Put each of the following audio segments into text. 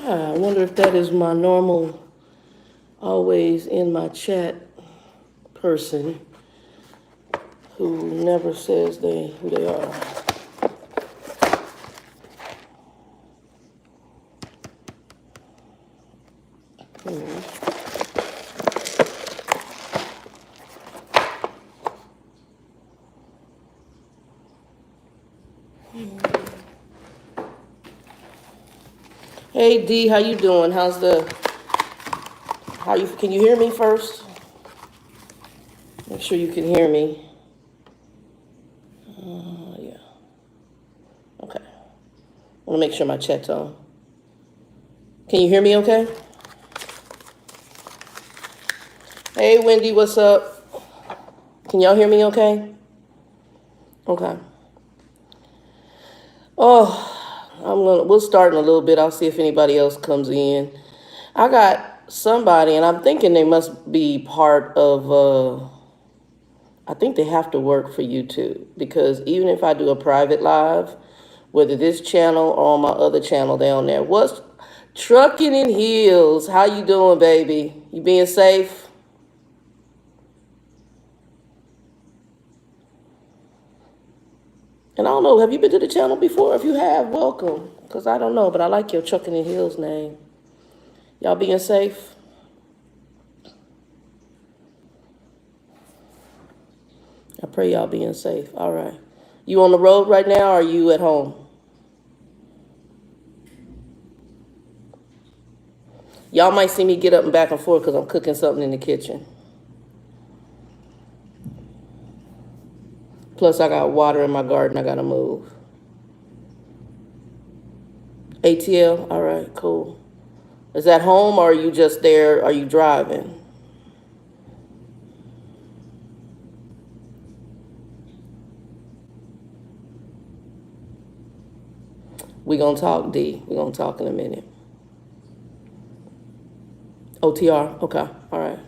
I wonder if that is my normal, always in my chat person who never says who they are. Hey D, how you doing? Can you hear me first? Make sure you can hear me. Yeah. Okay. I want to make sure my chat's on. Can you hear me okay? Hey Wendy, what's up? Can y'all hear me okay? Okay. Oh, we'll start in a little bit. I'll see if anybody else comes in. I got somebody, and I'm thinking they must be part of, I think they have to work for YouTube, because even if I do a private live, whether this channel or on my other channel down there, what's Trucking in Heels? How you doing, baby? You being safe? And I don't know, have you been to the channel before? If you have, welcome. Because I don't know, but I like your Trucking in Heels name. Y'all being safe? I pray y'all being safe. All right. You on the road right now, or are you at home? Y'all might see me get up and back and forth because I'm cooking something in the kitchen. Plus, I got water in my garden I got to move. ATL? All right, cool. Is that home, or are you just there? Are you driving? We gonna talk, D. We gonna talk in a minute. OTR? Okay, all right.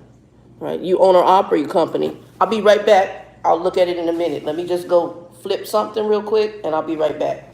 All right, you owner op or you company? I'll be right back. I'll look at it in a minute. Let me just go flip something real quick, and I'll be right back.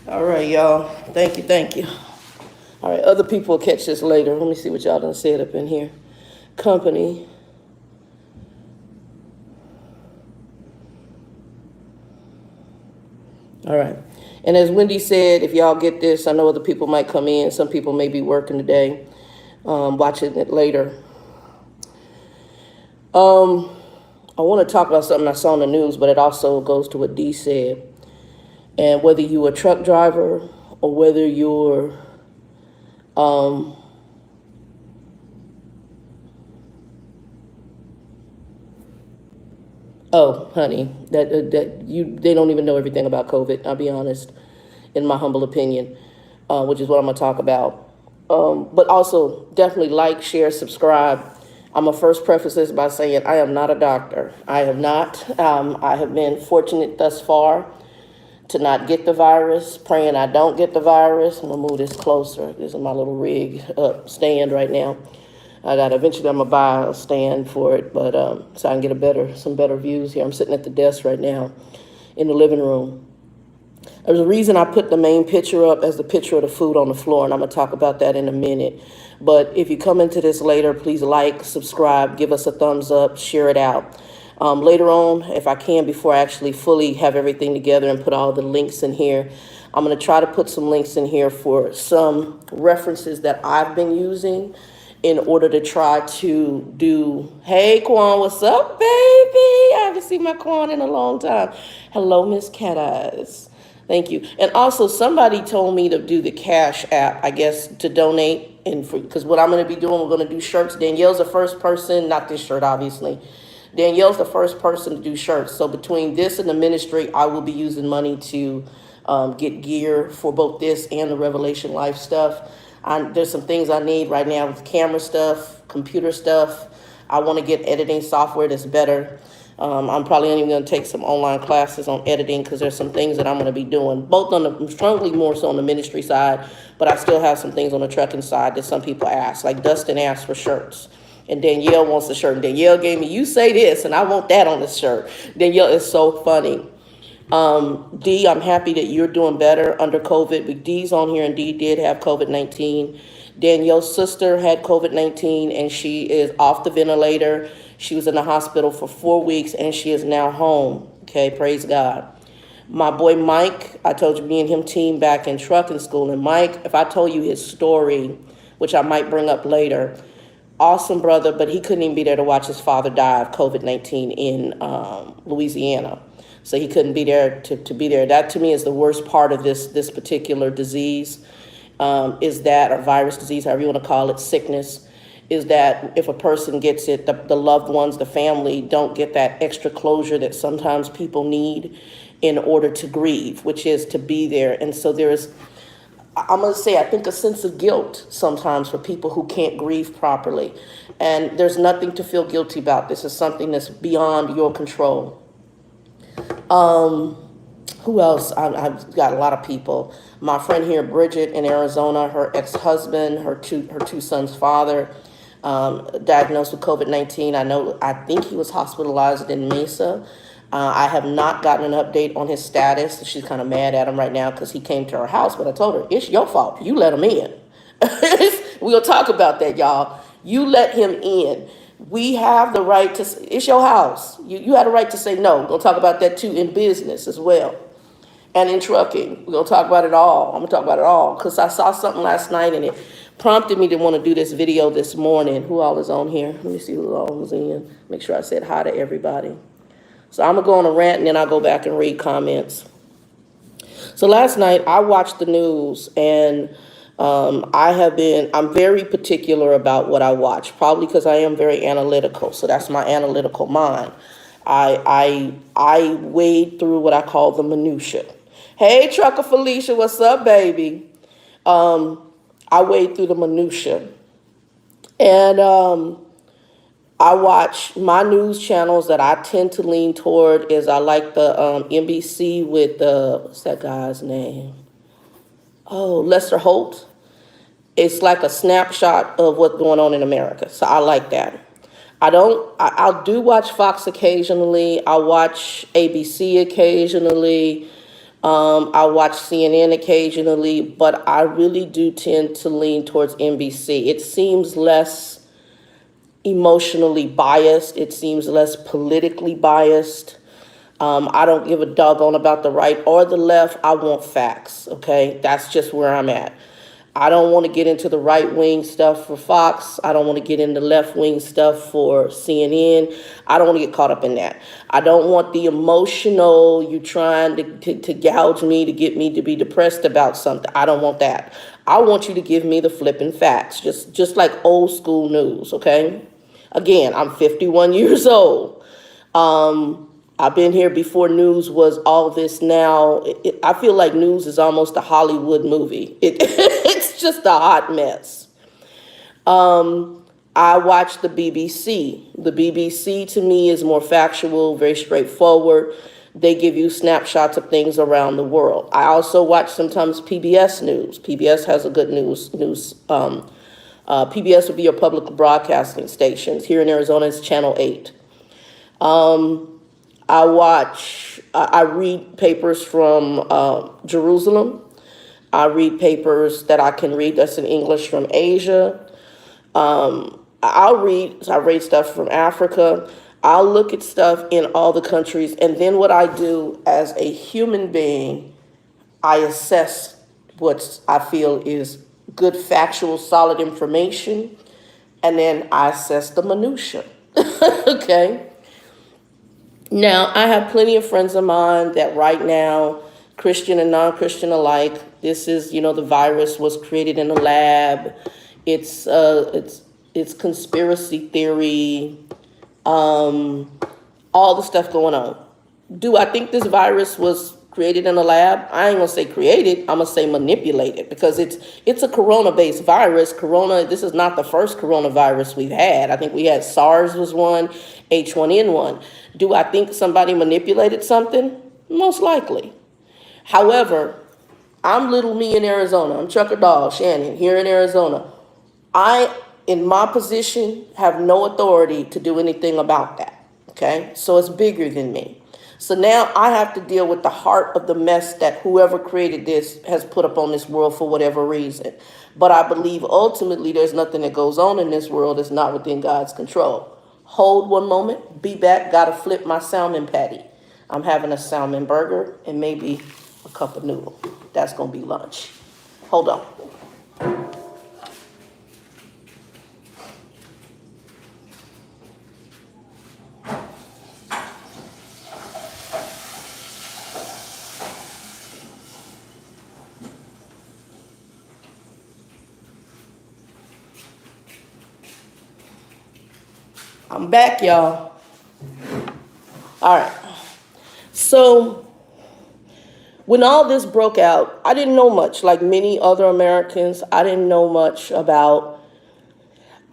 All right, y'all. Thank you, thank you. All right, other people will catch this later. Let me see what y'all done said up in here. Company. All right. And as Wendy said, if y'all get this, I know other people might come in. Some people may be working today, watching it later. I want to talk about something I saw in the news, but it also goes to what Dee said. And whether you're a truck driver or whether you're oh, honey, they don't even know everything about COVID, I'll be honest, in my humble opinion, which is what I'm going to talk about. But also definitely like, share, subscribe. I'm going to first preface this by saying I am not a doctor. I have not. I have been fortunate thus far to not get the virus, praying I don't get the virus. I'm gonna move this closer. This is my little rig stand right now. Eventually I'm gonna buy a stand for it, but so I can get some better views here. I'm sitting at the desk right now in the living room. There's a reason I put the main picture up as the picture of the food on the floor, and I'm gonna talk about that in a minute. But if you come into this later, please like, subscribe, give us a thumbs up, share it out. Later on, if I can, before I actually fully have everything together and put all the links in here, I'm going to try to put some links in here for some references that I've been using in order to try to do, hey, Quan, what's up, baby? I haven't seen my Quan in a long time. Hello, Miss Cat Eyes. Thank you. And also, somebody told me to do the Cash app, I guess, to donate. And because what I'm going to be doing, we're going to do shirts. Danielle's the first person, not this shirt, obviously. Danielle's the first person to do shirts. So between this and the ministry, I will be using money to get gear for both this and the Revelation Life stuff. There's some things I need right now with camera stuff, computer stuff. I want to get editing software that's better. I'm probably even going to take some online classes on editing because there's some things that I'm going to be doing, both on the, strongly more so on the ministry side, but I still have some things on the trucking side that some people ask, like Dustin asked for shirts. And Danielle wants the shirt. And Danielle gave me, you say this, and I want that on the shirt. Danielle is so funny. Dee, I'm happy that you're doing better under COVID. But Dee's on here, and Dee did have COVID-19. Danielle's sister had COVID-19, and she is off the ventilator. She was in the hospital for 4 weeks, and she is now home. Okay, praise God. My boy Mike, I told you, me and him teamed back in trucking school. And Mike, if I told you his story, which I might bring up later, awesome brother, but he couldn't even be there to watch his father die of COVID-19 in Louisiana. So he couldn't be there to be there. That to me is the worst part of this particular disease, is that, or virus disease, however you want to call it, sickness, is that if a person gets it, the loved ones, the family, don't get that extra closure that sometimes people need in order to grieve, which is to be there. And so there is, I'm going to say, I think, a sense of guilt sometimes for people who can't grieve properly. And there's nothing to feel guilty about. This is something that's beyond your control. Who else? I've got a lot of people. My friend here, Bridget in Arizona, her ex-husband, her two sons' father, diagnosed with COVID-19. I think he was hospitalized in Mesa. I have not gotten an update on his status. She's kind of mad at him right now because he came to her house, but I told her, it's your fault. You let him in. We'll talk about that, y'all. You let him in. We have the right to, it's your house. You had a right to say no. We're going to talk about that too in business as well. And in trucking. We're going to talk about it all. I'm going to talk about it all because I saw something last night and it prompted me to want to do this video this morning. Who all is on here? Let me see who all is in. Make sure I said hi to everybody. So I'm going to go on a rant and then I'll go back and read comments. So last night I watched the news and I'm very particular about what I watch, probably because I am very analytical. So that's my analytical mind. I wade through what I call the minutia. Hey, Trucker Felicia, what's up, baby? I wade through the minutia. And I watch my news channels that I tend to lean toward is I like the NBC with what's that guy's name? Oh, Lester Holt. It's like a snapshot of what's going on in America. So I like that. I do watch Fox occasionally. I watch ABC occasionally. I watch CNN occasionally, but I really do tend to lean towards NBC. It seems less emotionally biased. It seems less politically biased. I don't give a doggone about the right or the left. I want facts, okay? That's just where I'm at. I don't want to get into the right-wing stuff for Fox. I don't want to get into left-wing stuff for CNN. I don't want to get caught up in that. I don't want the emotional, you trying to gouge me, to get me to be depressed about something. I don't want that. I want you to give me the flipping facts, just like old school news, okay? Again, I'm 51 years old. I've been here before news was all this now. I feel like news is almost a Hollywood movie. It's just a hot mess. I watch the BBC. The BBC to me is more factual, very straightforward. They give you snapshots of things around the world. I also watch sometimes PBS News. PBS has a good news. PBS would be your public broadcasting stations. Here in Arizona, it's Channel 8. I read papers from Jerusalem. I read papers that I can read that's in English from Asia. I read stuff from Africa. I'll look at stuff in all the countries. And then what I do as a human being, I assess what I feel is good, factual, solid information. And then I assess the minutia. Okay. Now, I have plenty of friends of mine that right now, Christian and non-Christian alike, this is, the virus was created in a lab. It's conspiracy theory, all the stuff going on. Do I think this virus was created in a lab? I ain't gonna say created, I'm gonna say manipulated, because it's a corona-based virus. This is not the first coronavirus we've had. I think we had SARS was one, H1N1. Do I think somebody manipulated something? Most likely. However, I'm little me in Arizona. I'm Trucker Doll Shannon here in Arizona. I, in my position, have no authority to do anything about that. Okay? So it's bigger than me. So now I have to deal with the heart of the mess that whoever created this has put up on this world for whatever reason. But I believe ultimately there's nothing that goes on in this world that's not within God's control. Hold one moment, be back, gotta flip my salmon patty. I'm having a salmon burger and maybe a cup of noodle. That's gonna be lunch. Hold on. I'm back, y'all. All right. So when all this broke out, I didn't know much. Like many other Americans, I didn't know much about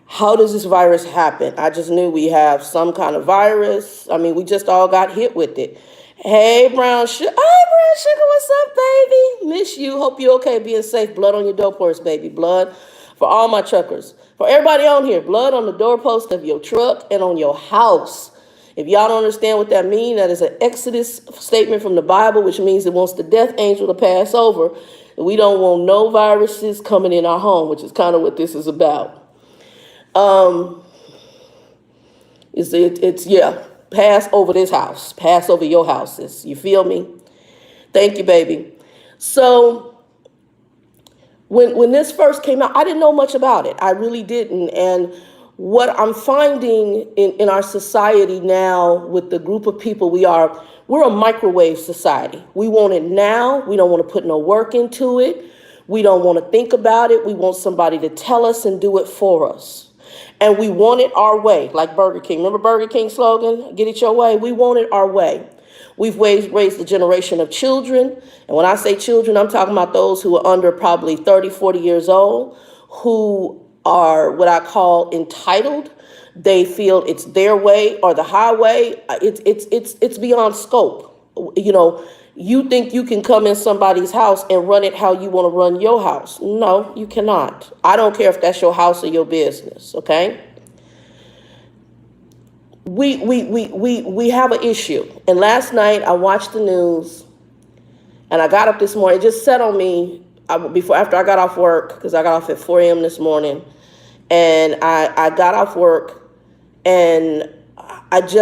how does this virus happen. I just knew we have some kind of virus. I mean, we just all got hit with it. Hey, Brown Sugar. Hey, Brown Sugar, what's up, baby? Miss you. Hope you're okay, being safe. Blood on your doorpost, baby. Blood for all my truckers. For everybody on here, blood on the doorpost of your truck and on your house. If y'all don't understand what that means, that is an Exodus statement from the Bible, which means it wants the death angel to pass over. We don't want no viruses coming in our home, which is kind of what this is about. Pass over this house, pass over your houses. You feel me? Thank you, baby. So when this first came out, I didn't know much about it. I really didn't. And what I'm finding in our society now with the group of people we're a microwave society. We want it now. We don't want to put no work into it. We don't want to think about it. We want somebody to tell us and do it for us. And we want it our way, like Burger King. Remember Burger King's slogan, get it your way? We want it our way. We've raised a generation of children. And when I say children, I'm talking about those who are under probably 30, 40 years old, who are what I call entitled. They feel it's their way or the highway. It's beyond scope. You think you can come in somebody's house and run it how you want to run your house. No, you cannot. I don't care if that's your house or your business, okay? We have an issue. And last night I watched the news and I got up this morning. It just set on me after I got off work, because I got off at 4 a.m. this morning. And I got off work and I do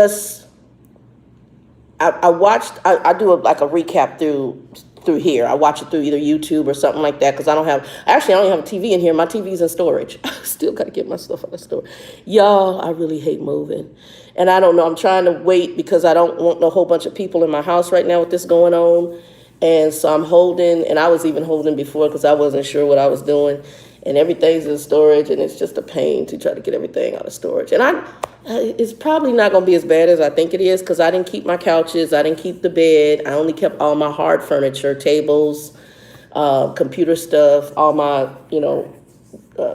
a recap through here. I watch it through either YouTube or something like that, because I don't have a TV in here. My TV's in storage. I still got to get my stuff out of storage. Y'all, I really hate moving. And I don't know, I'm trying to wait because I don't want a whole bunch of people in my house right now with this going on. And so I'm holding, and I was even holding before because I wasn't sure what I was doing. And everything's in storage, and it's just a pain to try to get everything out of storage. And it's probably not going to be as bad as I think it is, because I didn't keep my couches, I didn't keep the bed, I only kept all my hard furniture, tables, computer stuff, all my,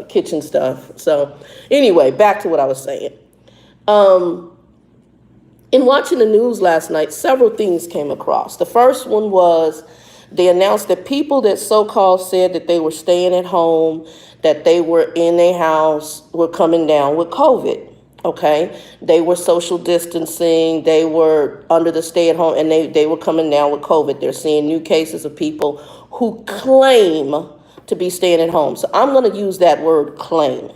kitchen stuff. So anyway, back to what I was saying. In watching the news last night, several things came across. The first one was they announced that people that so-called said that they were staying at home, that they were in a house, were coming down with COVID. Okay, they were social distancing, they were under the stay-at-home, and they were coming down with COVID. They're seeing new cases of people who claim to be staying at home. So I'm going to use that word claim.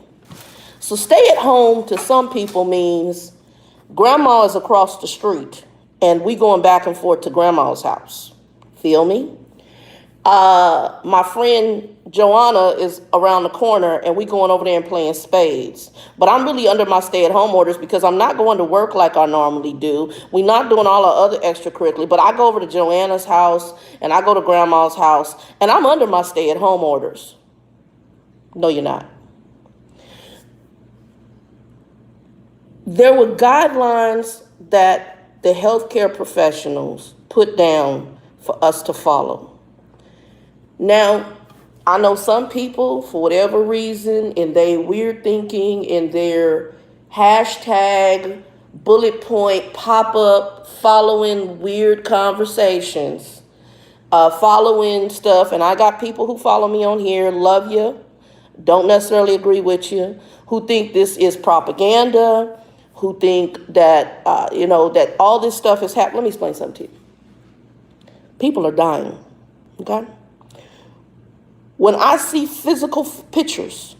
So stay at home to some people means grandma is across the street and we going back and forth to grandma's house. Feel me? My friend Joanna is around the corner and we going over there and playing spades. But I'm really under my stay-at-home orders because I'm not going to work like I normally do. We're not doing all our other extracurricular, but I go over to Joanna's house and I go to grandma's house and I'm under my stay-at-home orders. No, you're not. There were guidelines that the healthcare professionals put down for us to follow. Now, I know some people, for whatever reason, in their weird thinking, in their hashtag, bullet point, pop-up, following weird conversations, following stuff, and I got people who follow me on here, love you, don't necessarily agree with you, who think this is propaganda, who think that, that all this stuff is happening. Let me explain something to you. People are dying, okay? When I see physical pictures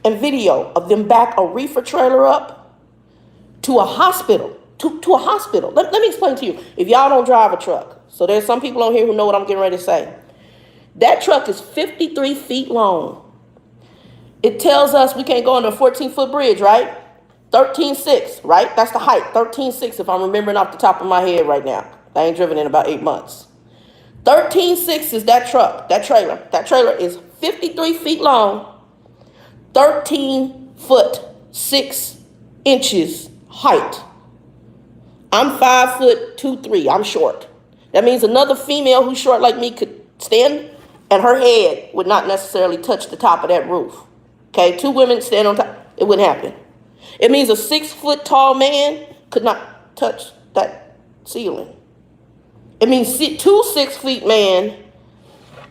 and video of them back a reefer trailer up to a hospital, to a hospital. Let me explain to you. If y'all don't drive a truck, so there's some people on here who know what I'm getting ready to say. That truck is 53 feet long. It tells us we can't go under a 14-foot bridge, right? 13.6, right? That's the height, 13.6 if I'm remembering off the top of my head right now. I ain't driven in about 8 months. 13.6 is that truck, that trailer. That trailer is 53 feet long, 13 foot 6 inches height. I'm 5 foot 2'3". I'm short. That means another female who's short like me could stand and her head would not necessarily touch the top of that roof. Okay, 2 women stand on top, it wouldn't happen. It means a 6 foot tall man could not touch that ceiling. It means 2 6 feet men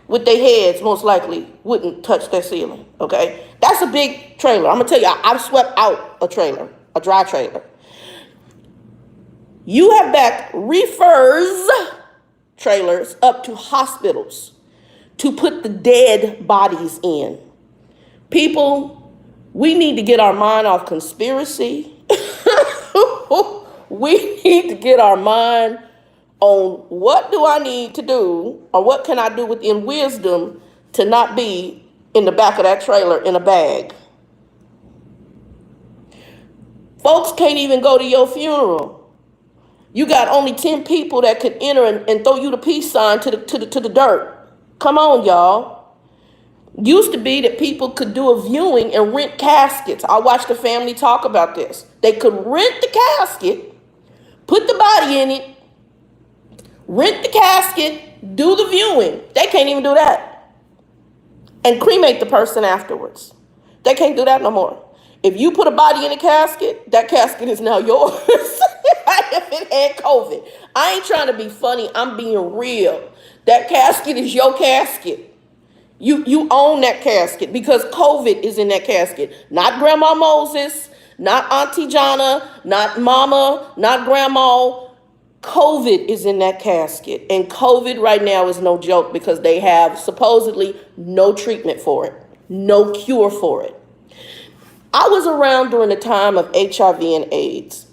with their heads most likely wouldn't touch that ceiling, okay? That's a big trailer. I'm gonna tell you, I've swept out a trailer, a dry trailer. You have backed reefers trailers up to hospitals to put the dead bodies in. People, we need to get our mind off conspiracy. We need to get our mind on what do I need to do or what can I do within wisdom to not be in the back of that trailer in a bag. Folks can't even go to your funeral. You got only 10 people that could enter and throw you the peace sign to the dirt. Come on, y'all. Used to be that people could do a viewing and rent caskets. I watched the family talk about this. They could rent the casket, put the body in it, rent the casket, do the viewing. They can't even do that. And cremate the person afterwards. They can't do that no more. If you put a body in a casket, that casket is now yours. If it had COVID. I ain't trying to be funny. I'm being real. That casket is your casket. You own that casket because COVID is in that casket. Not Grandma Moses, not Auntie Jana, not Mama, not Grandma. COVID is in that casket. And COVID right now is no joke because they have supposedly no treatment for it, no cure for it. I was around during the time of HIV and AIDS.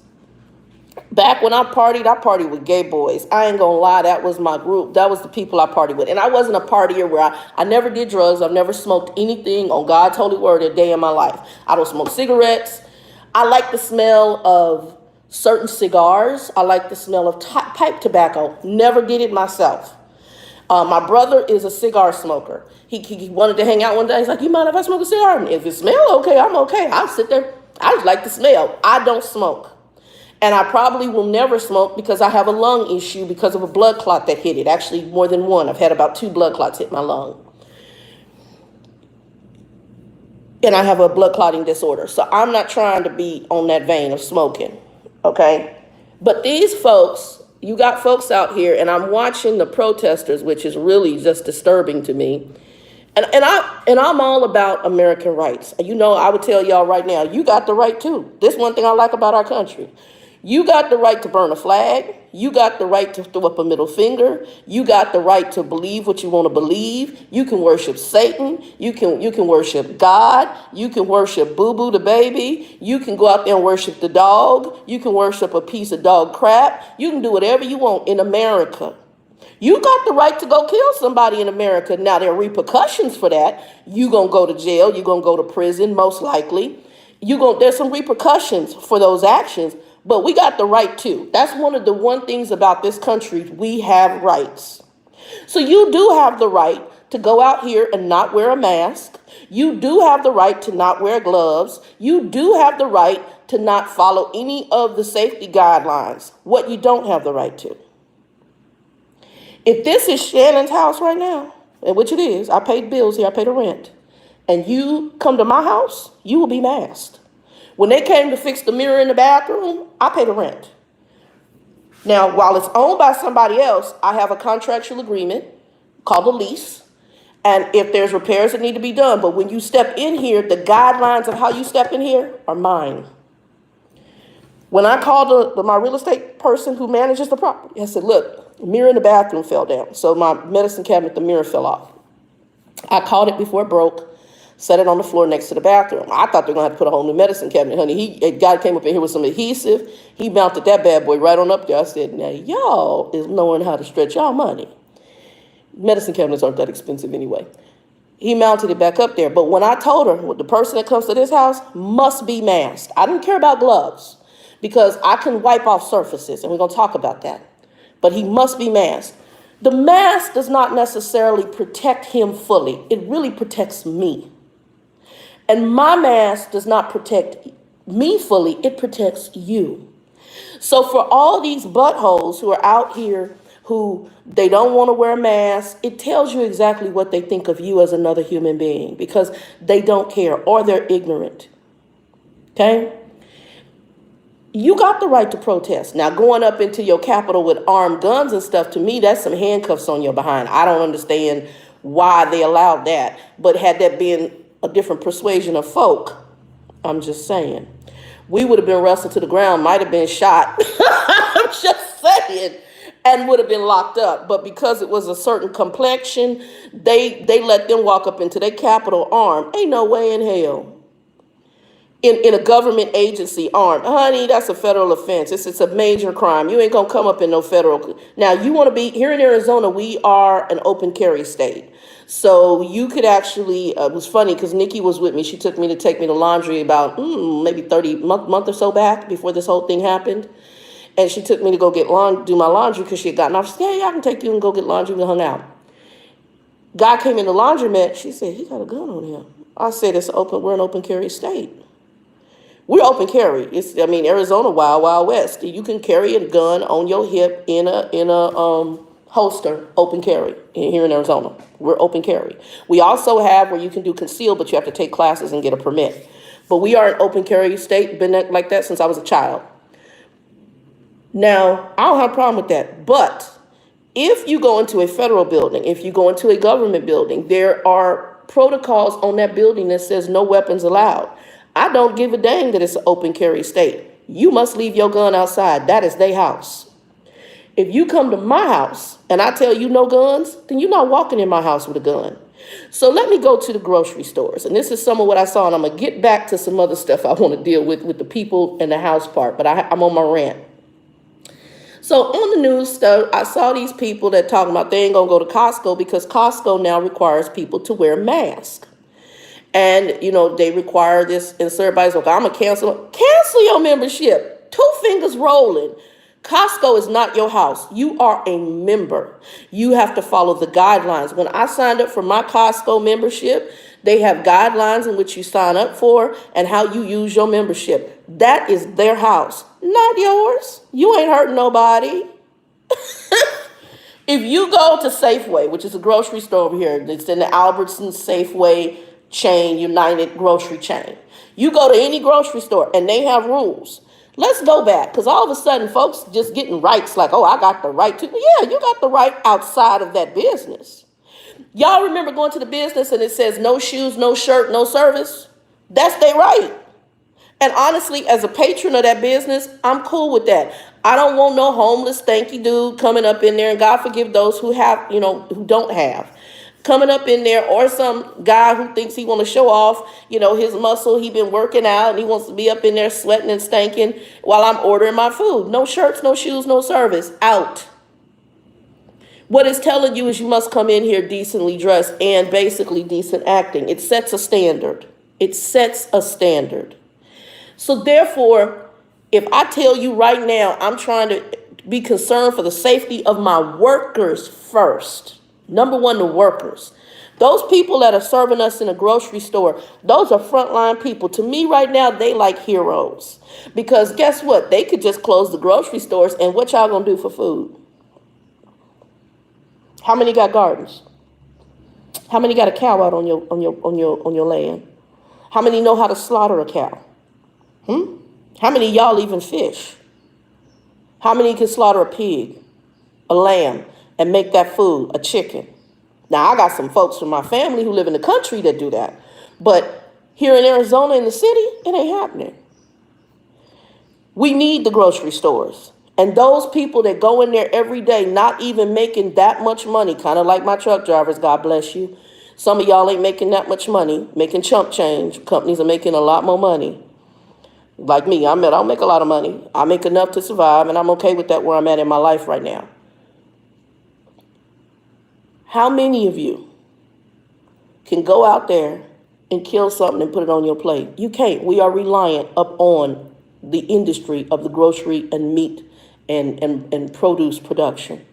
Back when I partied with gay boys. I ain't gonna lie, that was my group. That was the people I partied with. And I wasn't a partier where I never did drugs. I've never smoked anything on God's holy word a day in my life. I don't smoke cigarettes. I like the smell of certain cigars. I like the smell of pipe tobacco. Never did it myself. My brother is a cigar smoker. He wanted to hang out one day. He's like, you mind if I smoke a cigar? And if it smells okay, I'm okay. I'll sit there. I just like the smell. I don't smoke. And I probably will never smoke because I have a lung issue because of a blood clot that hit it. Actually, more than one. I've had about 2 blood clots hit my lung. And I have a blood clotting disorder. So I'm not trying to be on that vein of smoking. Okay? But these folks, you got folks out here, and I'm watching the protesters, which is really just disturbing to me. And I'm all about American rights. You know, I would tell y'all right now, you got the right too. This one thing I like about our country. You got the right to burn a flag. You got the right to throw up a middle finger. You got the right to believe what you want to believe. You can worship Satan. You can worship God. You can worship Boo Boo the baby. You can go out there and worship the dog. You can worship a piece of dog crap. You can do whatever you want in America. You got the right to go kill somebody in America. Now, there are repercussions for that. You're going to go to jail. You're going to go to prison, most likely. There's some repercussions for those actions, but we got the right to. That's one things about this country. We have rights. So you do have the right to go out here and not wear a mask. You do have the right to not wear gloves. You do have the right to not follow any of the safety guidelines. What you don't have the right to. If this is Shannon's house right now, and which it is, I paid bills here, I paid the rent, and you come to my house, you will be masked. When they came to fix the mirror in the bathroom, I pay the rent. Now, while it's owned by somebody else, I have a contractual agreement called a lease, and if there's repairs that need to be done, but when you step in here, the guidelines of how you step in here are mine. When I called my real estate person who manages the property, I said, look, the mirror in the bathroom fell down. So my medicine cabinet, the mirror fell off. I caught it before it broke, set it on the floor next to the bathroom. I thought they were going to have to put a whole new medicine cabinet, honey. A guy came up in here with some adhesive. He mounted that bad boy right on up there. I said, now y'all is knowing how to stretch y'all money. Medicine cabinets aren't that expensive anyway. He mounted it back up there. But when I told her, the person that comes to this house must be masked. I didn't care about gloves because I can wipe off surfaces, and we're going to talk about that. But he must be masked. The mask does not necessarily protect him fully. It really protects me. And my mask does not protect me fully. It protects you. So for all these buttholes who are out here who they don't want to wear a mask, it tells you exactly what they think of you as another human being because they don't care or they're ignorant. Okay? You got the right to protest. Now, going up into your Capitol with armed guns and stuff, to me, that's some handcuffs on your behind. I don't understand why they allowed that. But had that been a different persuasion of folk, I'm just saying, we would have been wrestled to the ground, might have been shot. I'm just saying, and would have been locked up. But because it was a certain complexion, they let them walk up into their Capitol armed. Ain't no way in hell. In a government agency armed. Honey, that's a federal offense. It's a major crime. You ain't going to come up in no federal. Now, you want to be here in Arizona, we are an open carry state. So you could actually, it was funny because Nikki was with me. She took me to take me to laundry about maybe 30 month or so back before this whole thing happened. And she took me to go do my laundry because she had gotten off. She said, yeah, I can take you and go get laundry. We hung out. Guy came in the laundromat. She said, he got a gun on him. I said, we're an open carry state. We're open carry. Arizona, wild, wild west. You can carry a gun on your hip in a holster, open carry here in Arizona. We're open carry. We also have where you can do conceal, but you have to take classes and get a permit. But we are an open carry state, been like that since I was a child. Now, I don't have a problem with that. But if you go into a federal building, if you go into a government building, there are protocols on that building that says no weapons allowed. I don't give a dang that it's an open carry state. You must leave your gun outside. That is their house. If you come to my house and I tell you no guns, then you're not walking in my house with a gun. So let me go to the grocery stores. And this is some of what I saw. And I'm going to get back to some other stuff I want to deal with the people and the house part. But I'm on my rant. So on the news stuff, I saw these people that talking about they ain't going to go to Costco because Costco now requires people to wear masks. And, they require this, and so everybody's like, I'm going to cancel your membership. 2 fingers rolling. Costco is not your house. You are a member. You have to follow the guidelines. When I signed up for my Costco membership, they have guidelines in which you sign up for and how you use your membership. That is their house, not yours. You ain't hurting nobody. If you go to Safeway, which is a grocery store over here, it's in the Albertson Safeway chain, United grocery chain. You go to any grocery store and they have rules. Let's go back, because all of a sudden folks just getting rights like, oh, I got the right to. Yeah, you got the right outside of that business. Y'all remember going to the business and it says no shoes, no shirt, no service? That's their right. And honestly, as a patron of that business, I'm cool with that. I don't want no homeless stanky dude coming up in there, and God forgive those who have, who don't have. Coming up in there, or some guy who thinks he want to show off, his muscle. He been working out and he wants to be up in there sweating and stinking while I'm ordering my food. No shirts, no shoes, no service. Out. What it's telling you is you must come in here decently dressed and basically decent acting. It sets a standard. It sets a standard. So therefore, if I tell you right now, I'm trying to be concerned for the safety of my workers first. Number one, the workers. Those people that are serving us in a grocery store, those are frontline people. To me right now, they like heroes. Because guess what? They could just close the grocery stores, and what y'all gonna do for food? How many got gardens? How many got a cow out on your land? How many know how to slaughter a cow? How many of y'all even fish? How many can slaughter a pig, a lamb, and make that food, a chicken? Now, I got some folks from my family who live in the country that do that. But here in Arizona, in the city, it ain't happening. We need the grocery stores. And those people that go in there every day, not even making that much money, kind of like my truck drivers, God bless you. Some of y'all ain't making that much money, making chump change. Companies are making a lot more money. Like me, I don't make a lot of money. I make enough to survive, and I'm okay with that where I'm at in my life right now. How many of you can go out there and kill something and put it on your plate? You can't. We are reliant upon the industry of the grocery and meat and produce production.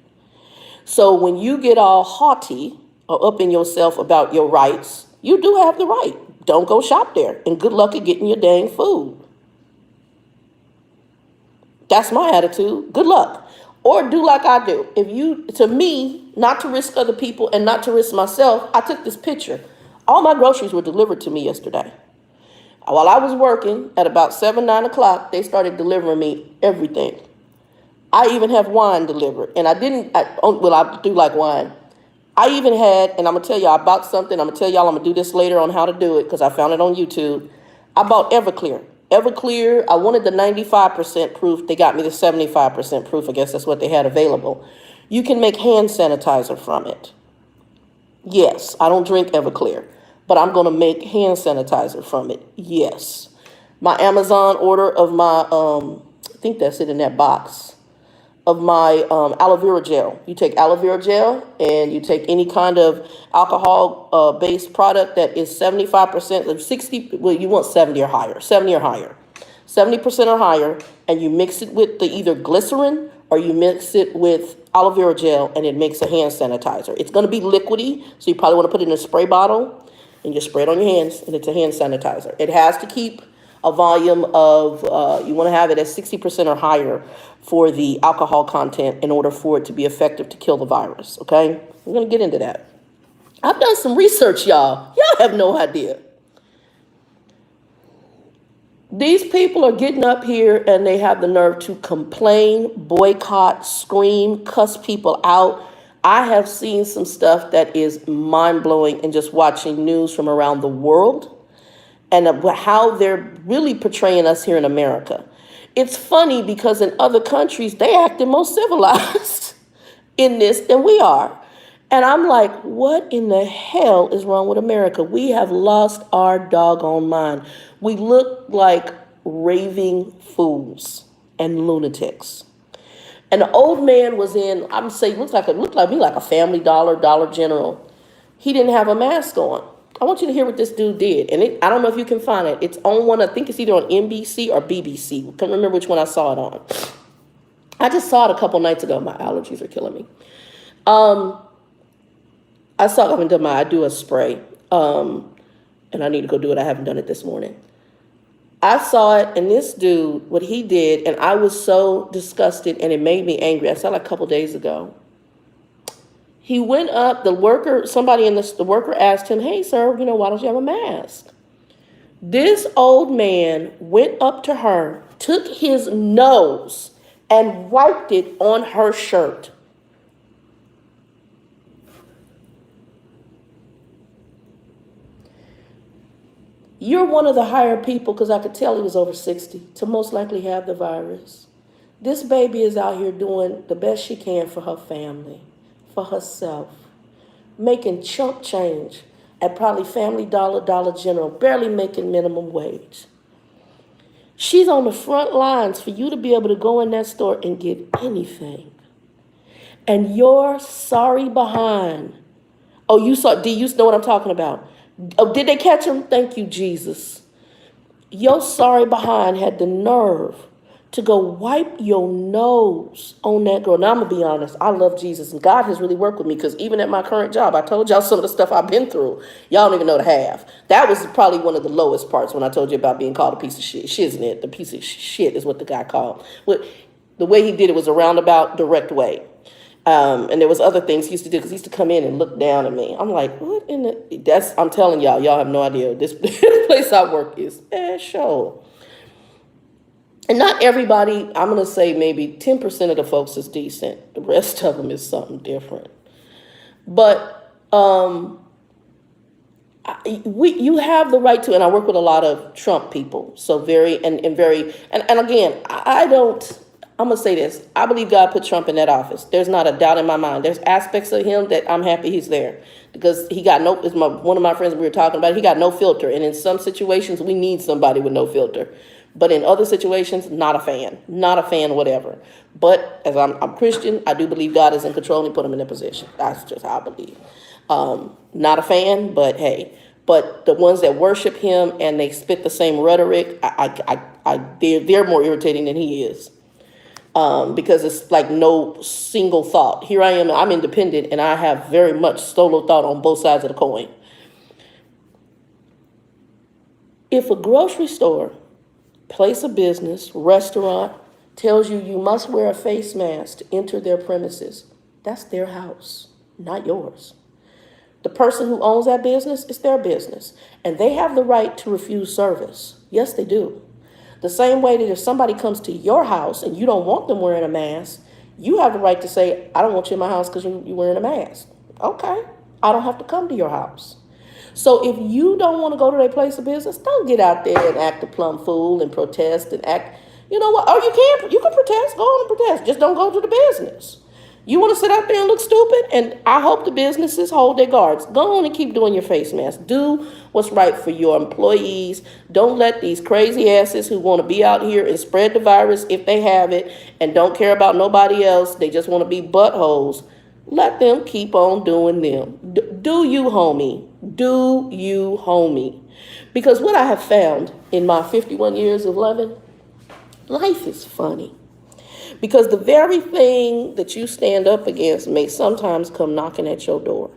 So when you get all haughty or up in yourself about your rights, you do have the right. Don't go shop there, and good luck at getting your dang food. That's my attitude. Good luck. Or do like I do. To me, not to risk other people and not to risk myself, I took this picture. All my groceries were delivered to me yesterday. While I was working at about 7, 9 o'clock, they started delivering me everything. I even have wine delivered. And I do like wine. I even had, and I'm going to tell y'all about something. I'm going to tell y'all I'm going to do this later on how to do it because I found it on YouTube. I bought Everclear. Everclear, I wanted the 95% proof. They got me the 75% proof. I guess that's what they had available. You can make hand sanitizer from it. Yes, I don't drink Everclear, but I'm going to make hand sanitizer from it. Yes. My Amazon order of my, I think that's it in that box, of my aloe vera gel. You take aloe vera gel and you take any kind of alcohol-based product that is 75% of 60, well, you want 70 or higher, 70 or higher, 70% or higher, and you mix it with the either glycerin or you mix it with aloe vera gel, and it makes a hand sanitizer. It's going to be liquidy, so you probably want to put it in a spray bottle and just spray it on your hands, and it's a hand sanitizer. It has to keep a volume of, you want to have it at 60% or higher for the alcohol content in order for it to be effective to kill the virus, okay? We're going to get into that. I've done some research, y'all. Y'all have no idea. These people are getting up here and they have the nerve to complain, boycott, scream, cuss people out. I have seen some stuff that is mind-blowing in just watching news from around the world and how they're really portraying us here in America. It's funny because in other countries, they acted more civilized in this than we are. And I'm like, what in the hell is wrong with America? We have lost our doggone mind. We look like raving fools and lunatics. And the old man was in, I'm saying, looked like me like a Family Dollar, Dollar General. He didn't have a mask on. I want you to hear what this dude did. And I don't know if you can find it. It's on one, I think it's either on NBC or BBC. I can't remember which one I saw it on. I just saw it a couple nights ago. My allergies are killing me. I saw it, I do a spray. And I need to go do it. I haven't done it this morning. I saw it, and this dude, what he did, and I was so disgusted, and it made me angry. I saw it a couple days ago. He went up, the worker asked him, hey, sir, why don't you have a mask? This old man went up to her, took his nose, and wiped it on her shirt. You're one of the higher people, because I could tell he was over 60, to most likely have the virus. This baby is out here doing the best she can for her family, for herself, making chump change at probably Family Dollar, Dollar General, barely making minimum wage. She's on the front lines for you to be able to go in that store and get anything. And you're sorry behind. Oh, you saw, do you know what I'm talking about? Oh, did they catch him? Thank you, Jesus. Your sorry behind had the nerve to go wipe your nose on that girl. Now, I'm going to be honest. I love Jesus, and God has really worked with me, because even at my current job, I told y'all some of the stuff I've been through. Y'all don't even know the half. That was probably one of the lowest parts when I told you about being called a piece of shit. Shiz, isn't it? The piece of shit is what the guy called. The way he did it was a roundabout, direct way. And there was other things he used to do, because he used to come in and look down at me. I'm like, what in the... I'm telling y'all have no idea. This place I work is special. And not everybody, I'm going to say maybe 10% of the folks is decent. The rest of them is something different. But you have the right to, and I work with a lot of Trump people. So and again, I'm going to say this. I believe God put Trump in that office. There's not a doubt in my mind. There's aspects of him that I'm happy he's there, because he got one of my friends we were talking about, he got no filter. And in some situations, we need somebody with no filter. But in other situations, not a fan, whatever. But as I'm Christian, I do believe God is in control and he put him in that position. That's just how I believe. Not a fan, but hey. But the ones that worship him and they spit the same rhetoric, they're more irritating than he is. Because it's like no single thought. Here I am, I'm independent, and I have very much solo thought on both sides of the coin. If a grocery store, place of business, restaurant, tells you must wear a face mask to enter their premises, that's their house, not yours. The person who owns that business, it's their business. And they have the right to refuse service. Yes, they do. The same way that if somebody comes to your house and you don't want them wearing a mask, you have the right to say, I don't want you in my house because you're wearing a mask. Okay, I don't have to come to your house. So if you don't want to go to their place of business, don't get out there and act a plumb fool and protest and act, you know what? Oh, you can protest, go on and protest. Just don't go to the business. You want to sit out there and look stupid? And I hope the businesses hold their guards. Go on and keep doing your face mask. Do what's right for your employees. Don't let these crazy asses who want to be out here and spread the virus if they have it and don't care about nobody else, they just want to be buttholes, let them keep on doing them. Do you, homie. Do you, homie. Because what I have found in my 51 years of living, life is funny. Because the very thing that you stand up against may sometimes come knocking at your door.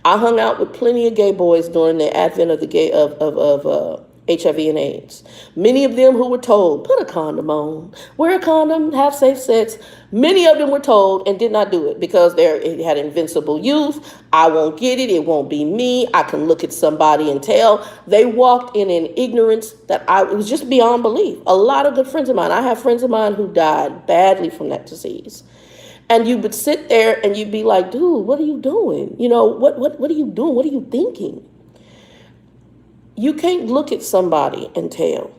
I hung out with plenty of gay boys during the advent of HIV and AIDS. Many of them who were told, put a condom on, wear a condom, have safe sex. Many of them were told and did not do it because they had invincible youth. I won't get it. It won't be me. I can look at somebody and tell. They walked in an ignorance that it was just beyond belief. A lot of good friends of mine. I have friends of mine who died badly from that disease. And you would sit there and you'd be like, dude, what are you doing? You know, what are you doing? What are you thinking? You can't look at somebody and tell.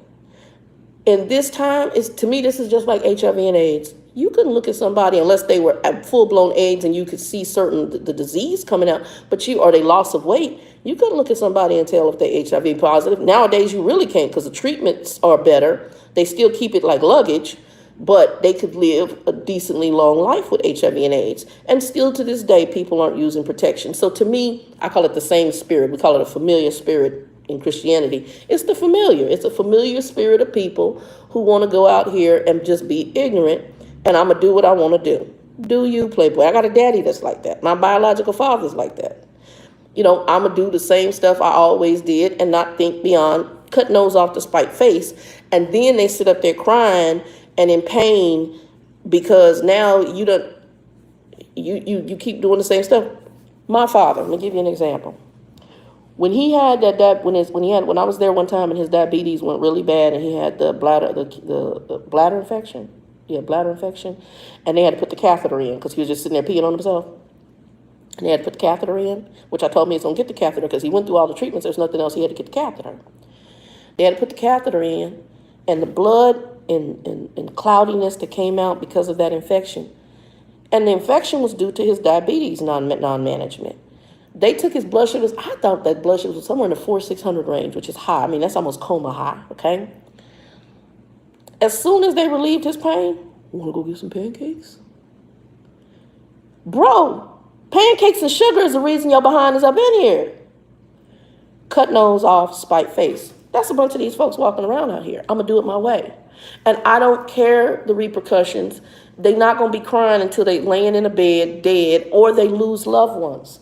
And this time, to me, this is just like HIV and AIDS. You couldn't look at somebody unless they were at full-blown AIDS and you could see the disease coming out, or they loss of weight. You couldn't look at somebody and tell if they're HIV positive. Nowadays, you really can't because the treatments are better. They still keep it like luggage, but they could live a decently long life with HIV and AIDS. And still to this day, people aren't using protection. So to me, I call it the same spirit. We call it a familiar spirit in Christianity. It's the familiar. It's a familiar spirit of people who want to go out here and just be ignorant, and I'm going to do what I want to do. Do you, Playboy? I got a daddy that's like that. My biological father's like that. You know, I'm going to do the same stuff I always did and not think beyond cut nose off to spite face. And then they sit up there crying and in pain because now you keep doing the same stuff. My father, let me give you an example. When he had when I was there one time and his diabetes went really bad and he had the bladder infection, bladder infection, and they had to put the catheter in because he was just sitting there peeing on himself. And they had to put the catheter in, which I told me he's gonna get the catheter because he went through all the treatments. There's nothing else. He had to get the catheter. They had to put the catheter in, and the blood and cloudiness that came out because of that infection, and the infection was due to his diabetes non-management. They took his blood sugars. I thought that blood sugars was somewhere in the 400-600 range, which is high. I mean, that's almost coma high, okay? As soon as they relieved his pain, you want to go get some pancakes? Bro, pancakes and sugar is the reason your behind is up in here. Cut nose off, spite face. That's a bunch of these folks walking around out here. I'm going to do it my way. And I don't care the repercussions. They're not going to be crying until they laying in a bed dead or they lose loved ones.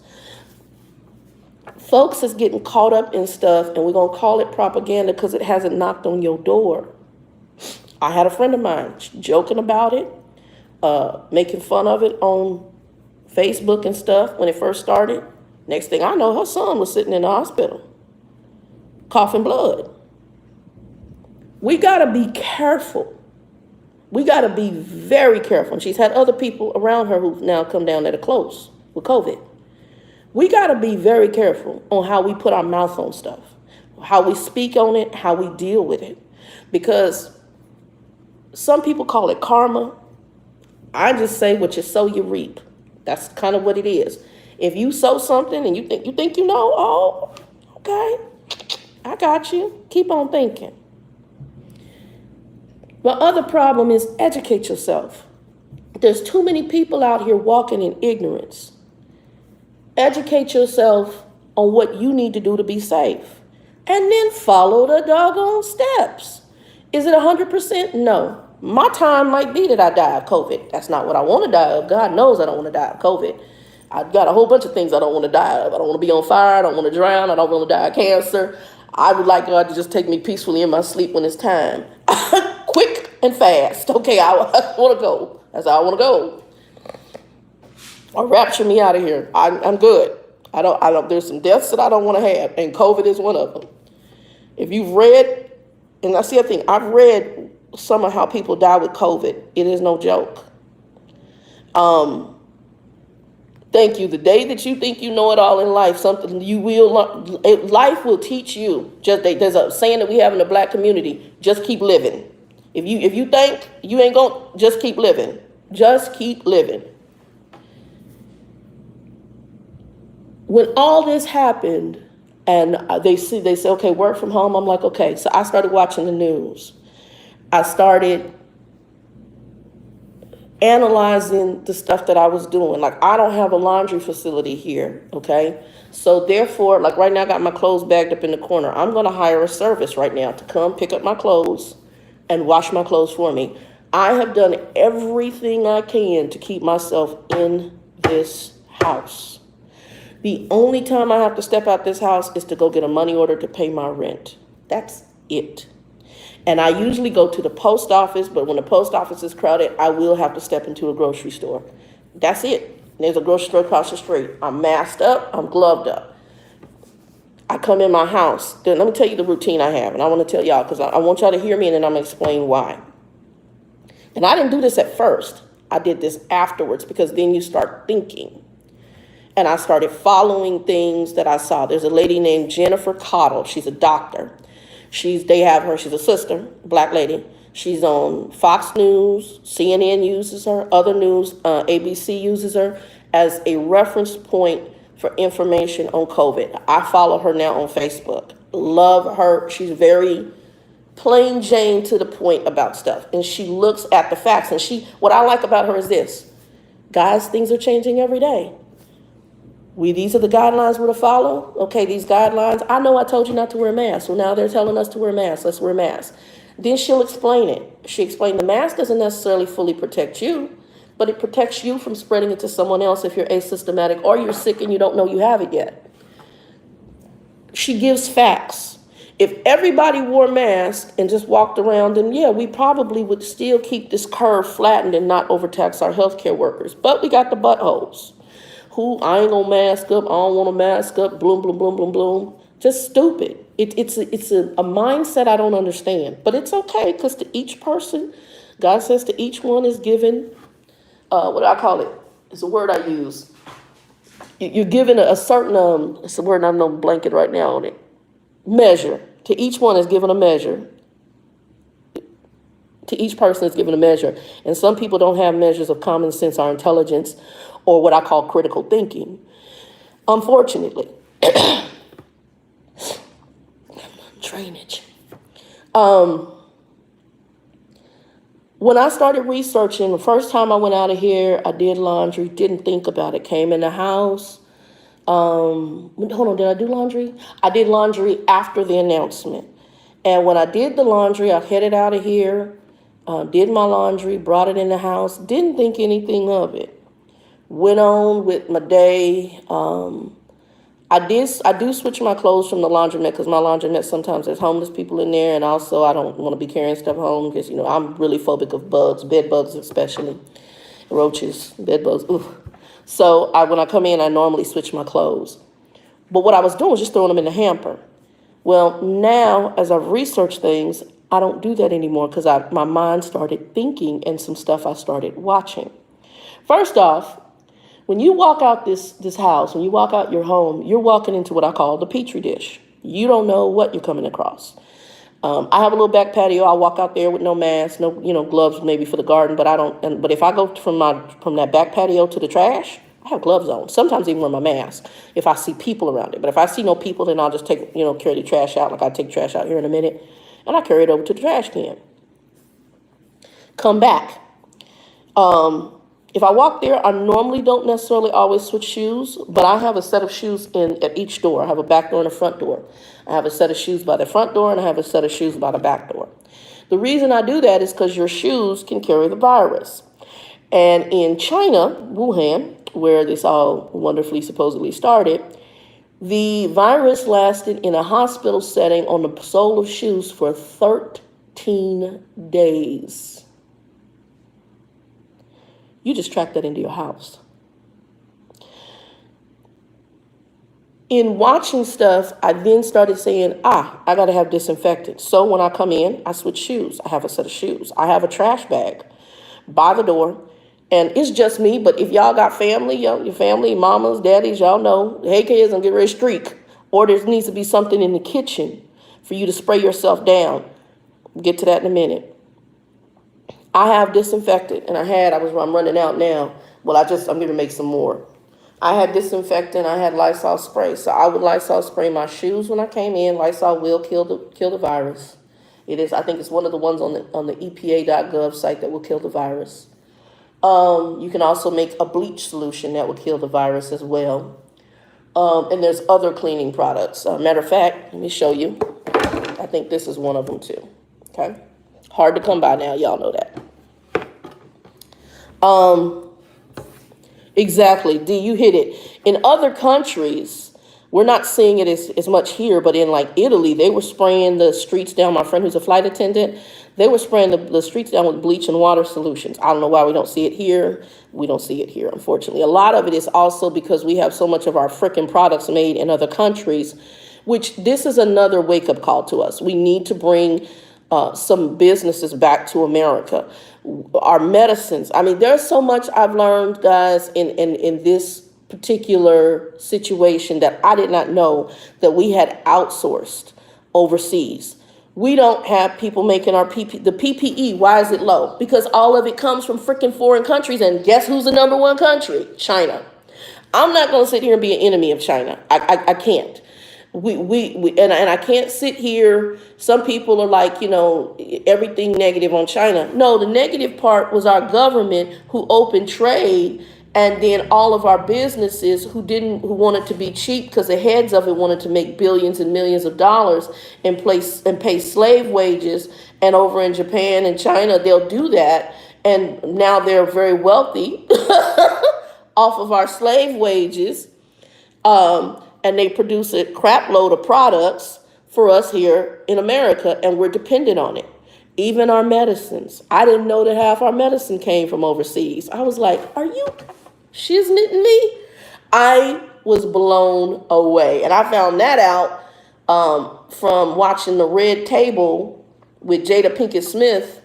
Folks is getting caught up in stuff, and we're going to call it propaganda because it hasn't knocked on your door. I had a friend of mine joking about it, making fun of it on Facebook and stuff when it first started. Next thing I know, her son was sitting in the hospital, coughing blood. We got to be careful. We got to be very careful. And she's had other people around her who've now come down that are close with COVID. We got to be very careful on how we put our mouth on stuff, how we speak on it, how we deal with it. Because some people call it karma. I just say what you sow, you reap. That's kind of what it is. If you sow something and you think you know, oh, okay, I got you. Keep on thinking. The other problem is educate yourself. There's too many people out here walking in ignorance. Educate yourself on what you need to do to be safe. And then follow the doggone steps. Is it 100%? No. My time might be that I die of COVID. That's not what I want to die of. God knows I don't want to die of COVID. I've got a whole bunch of things I don't want to die of. I don't want to be on fire. I don't want to drown. I don't want to die of cancer. I would like God to just take me peacefully in my sleep when it's time. Quick and fast. Okay, I want to go. That's how I want to go. Or rapture me out of here. I'm good. I don't. There's some deaths that I don't want to have, and COVID is one of them. If you've read, and I see a thing, I've read some of how people die with COVID. It is no joke. Thank you. The day that you think you know it all in life, something you will learn. Life will teach you. There's a saying that we have in the black community: just keep living. If you think you ain't gonna, just keep living. Just keep living. When all this happened, and they say, okay, work from home. I'm like, okay. So I started watching the news. I started analyzing the stuff that I was doing. Like, I don't have a laundry facility here, okay? So therefore, like right now I got my clothes bagged up in the corner. I'm going to hire a service right now to come pick up my clothes and wash my clothes for me. I have done everything I can to keep myself in this house. The only time I have to step out this house is to go get a money order to pay my rent. That's it. And I usually go to the post office, but when the post office is crowded, I will have to step into a grocery store. That's it. There's a grocery store across the street. I'm masked up. I'm gloved up. I come in my house. Then let me tell you the routine I have, and I want to tell y'all because I want y'all to hear me, and then I'm going to explain why. And I didn't do this at first. I did this afterwards because then you start thinking. And I started following things that I saw. There's a lady named Jennifer Cottle. She's a doctor. They have her, she's a sister, black lady. She's on Fox News, CNN uses her, other news, ABC uses her as a reference point for information on COVID. I follow her now on Facebook. Love her. She's very plain Jane to the point about stuff. And she looks at the facts. And what I like about her is this. Guys, things are changing every day. These are the guidelines we're to follow. Okay, these guidelines. I know I told you not to wear a mask. So now they're telling us to wear masks. Let's wear masks. Then she'll explain it. She explained the mask doesn't necessarily fully protect you, but it protects you from spreading it to someone else if you're asymptomatic or you're sick and you don't know you have it yet. She gives facts. If everybody wore masks and just walked around, then yeah, we probably would still keep this curve flattened and not overtax our healthcare workers. But we got the buttholes. I ain't gonna mask up, I don't want to mask up, bloom, bloom, bloom, bloom, bloom. Just stupid. It's a mindset I don't understand. But it's okay, because to each person, God says to each one is given, what do I call it? It's a word I use. You're given a certain, it's a word I'm no blanket right now on it. Measure. To each one is given a measure. To each person is given a measure. And some people don't have measures of common sense or intelligence or what I call critical thinking. Unfortunately. Drainage. When I started researching, the first time I went out of here, I did laundry, didn't think about it, came in the house. Hold on, did I do laundry? I did laundry after the announcement. And when I did the laundry, I headed out of here, did my laundry, brought it in the house, didn't think anything of it. Went on with my day. I do switch my clothes from the laundromat, because my laundromat, sometimes there's homeless people in there, and also I don't want to be carrying stuff home because, I'm really phobic of bugs, bed bugs especially, roaches, bed bugs. Ooh. So when I come in, I normally switch my clothes. But what I was doing was just throwing them in the hamper. Well, now as I've researched things, I don't do that anymore, because my mind started thinking and some stuff I started watching. First off, when you walk out this house, when you walk out your home, you're walking into what I call the petri dish. You don't know what you're coming across. I have a little back patio. I walk out there with no mask, no gloves maybe for the garden, but I don't. But if I go from that back patio to the trash, I have gloves on. Sometimes even wear my mask if I see people around it. But if I see no people, then I'll just carry the trash out, like I take trash out here in a minute, and I carry it over to the trash can. Come back. If I walk there, I normally don't necessarily always switch shoes, but I have a set of shoes at each door. I have a back door and a front door. I have a set of shoes by the front door, and I have a set of shoes by the back door. The reason I do that is because your shoes can carry the virus. And in China, Wuhan, where this all wonderfully supposedly started, the virus lasted in a hospital setting on the sole of shoes for 13 days. You just track that into your house. In watching stuff, I then started saying, I got to have disinfectant. So when I come in, I switch shoes. I have a set of shoes. I have a trash bag by the door. And it's just me, but if y'all got family, your family, mamas, daddies, y'all know, hey kids, I'm getting ready to streak. Or there needs to be something in the kitchen for you to spray yourself down. Get to that in a minute. I have disinfectant, and I'm running out now. Well, I'm going to make some more. I had disinfectant, I had Lysol spray. So I would Lysol spray my shoes when I came in. Lysol will kill the virus. It is, I think it's one of the ones on the EPA.gov site that will kill the virus. You can also make a bleach solution that will kill the virus as well. And there's other cleaning products. Matter of fact, let me show you. I think this is one of them too. Okay. Hard to come by now. Y'all know that. Exactly. D, you hit it. In other countries, we're not seeing it as much here, but in like Italy, they were spraying the streets down. My friend who's a flight attendant, they were spraying the streets down with bleach and water solutions. I don't know why we don't see it here. We don't see it here, unfortunately. A lot of it is also because we have so much of our frickin' products made in other countries, which this is another wake-up call to us. We need to bring some businesses back to America. Our medicines. I mean, there's so much I've learned, guys, in this particular situation that I did not know that we had outsourced overseas. We don't have people making our the PPE. Why is it low? Because all of it comes from freaking foreign countries. And guess who's the number one country? China. I'm not going to sit here and be an enemy of China. I can't. And I can't sit here. Some people are like, everything negative on China. No, the negative part was our government who opened trade, and then all of our businesses who wanted to be cheap because the heads of it wanted to make billions and millions of dollars and pay slave wages. And over in Japan and China, they'll do that. And now they're very wealthy off of our slave wages. And they produce a crap load of products for us here in America, and we're dependent on it. Even our medicines. I didn't know that half our medicine came from overseas. I was like, are you shiznitting me? I was blown away. And I found that out from watching The Red Table with Jada Pinkett Smith,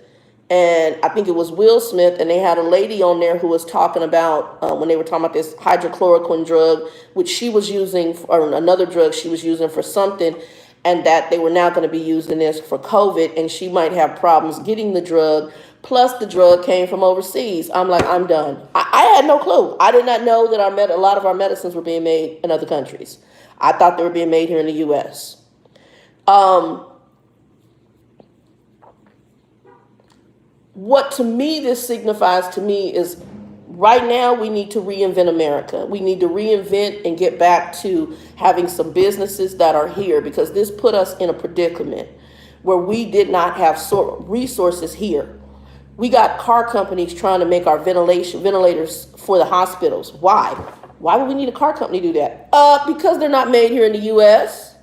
and I think it was Will Smith, and they had a lady on there who was talking about when they were talking about this hydrochloroquine drug, which she was using, or another drug she was using for something, and that they were now going to be using this for COVID, and she might have problems getting the drug. Plus, the drug came from overseas. I'm like, I'm done. I had no clue. I did not know that a lot of our medicines were being made in other countries. I thought they were being made here in the U.S. What to me this signifies to me is right now we need to reinvent America. We need to reinvent and get back to having some businesses that are here, because this put us in a predicament where we did not have resources here. We got car companies trying to make our ventilators for the hospitals. Why? Why would we need a car company to do that? Because they're not made here in the U.S.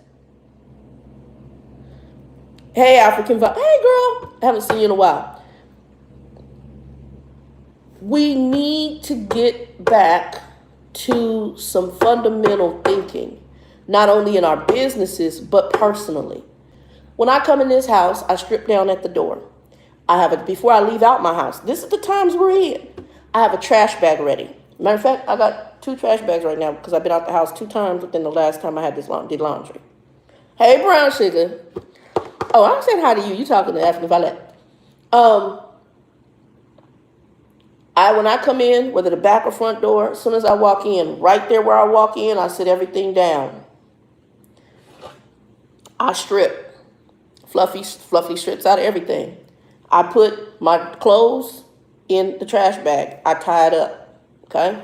Hey, African, hey girl, haven't seen you in a while. We need to get back to some fundamental thinking, not only in our businesses, but personally. When I come in this house, I strip down at the door. Before I leave out my house, this is the times we're in, I have a trash bag ready. Matter of fact, I got 2 trash bags right now because I've been out the house 2 times within the last time I had did laundry. Hey, brown sugar. Oh, I'm saying hi to you. You talking to African Violet. When I come in, whether the back or front door, as soon as I walk in, right there where I walk in, I sit everything down. I strip fluffy strips out of everything. I put my clothes in the trash bag. I tie it up, okay?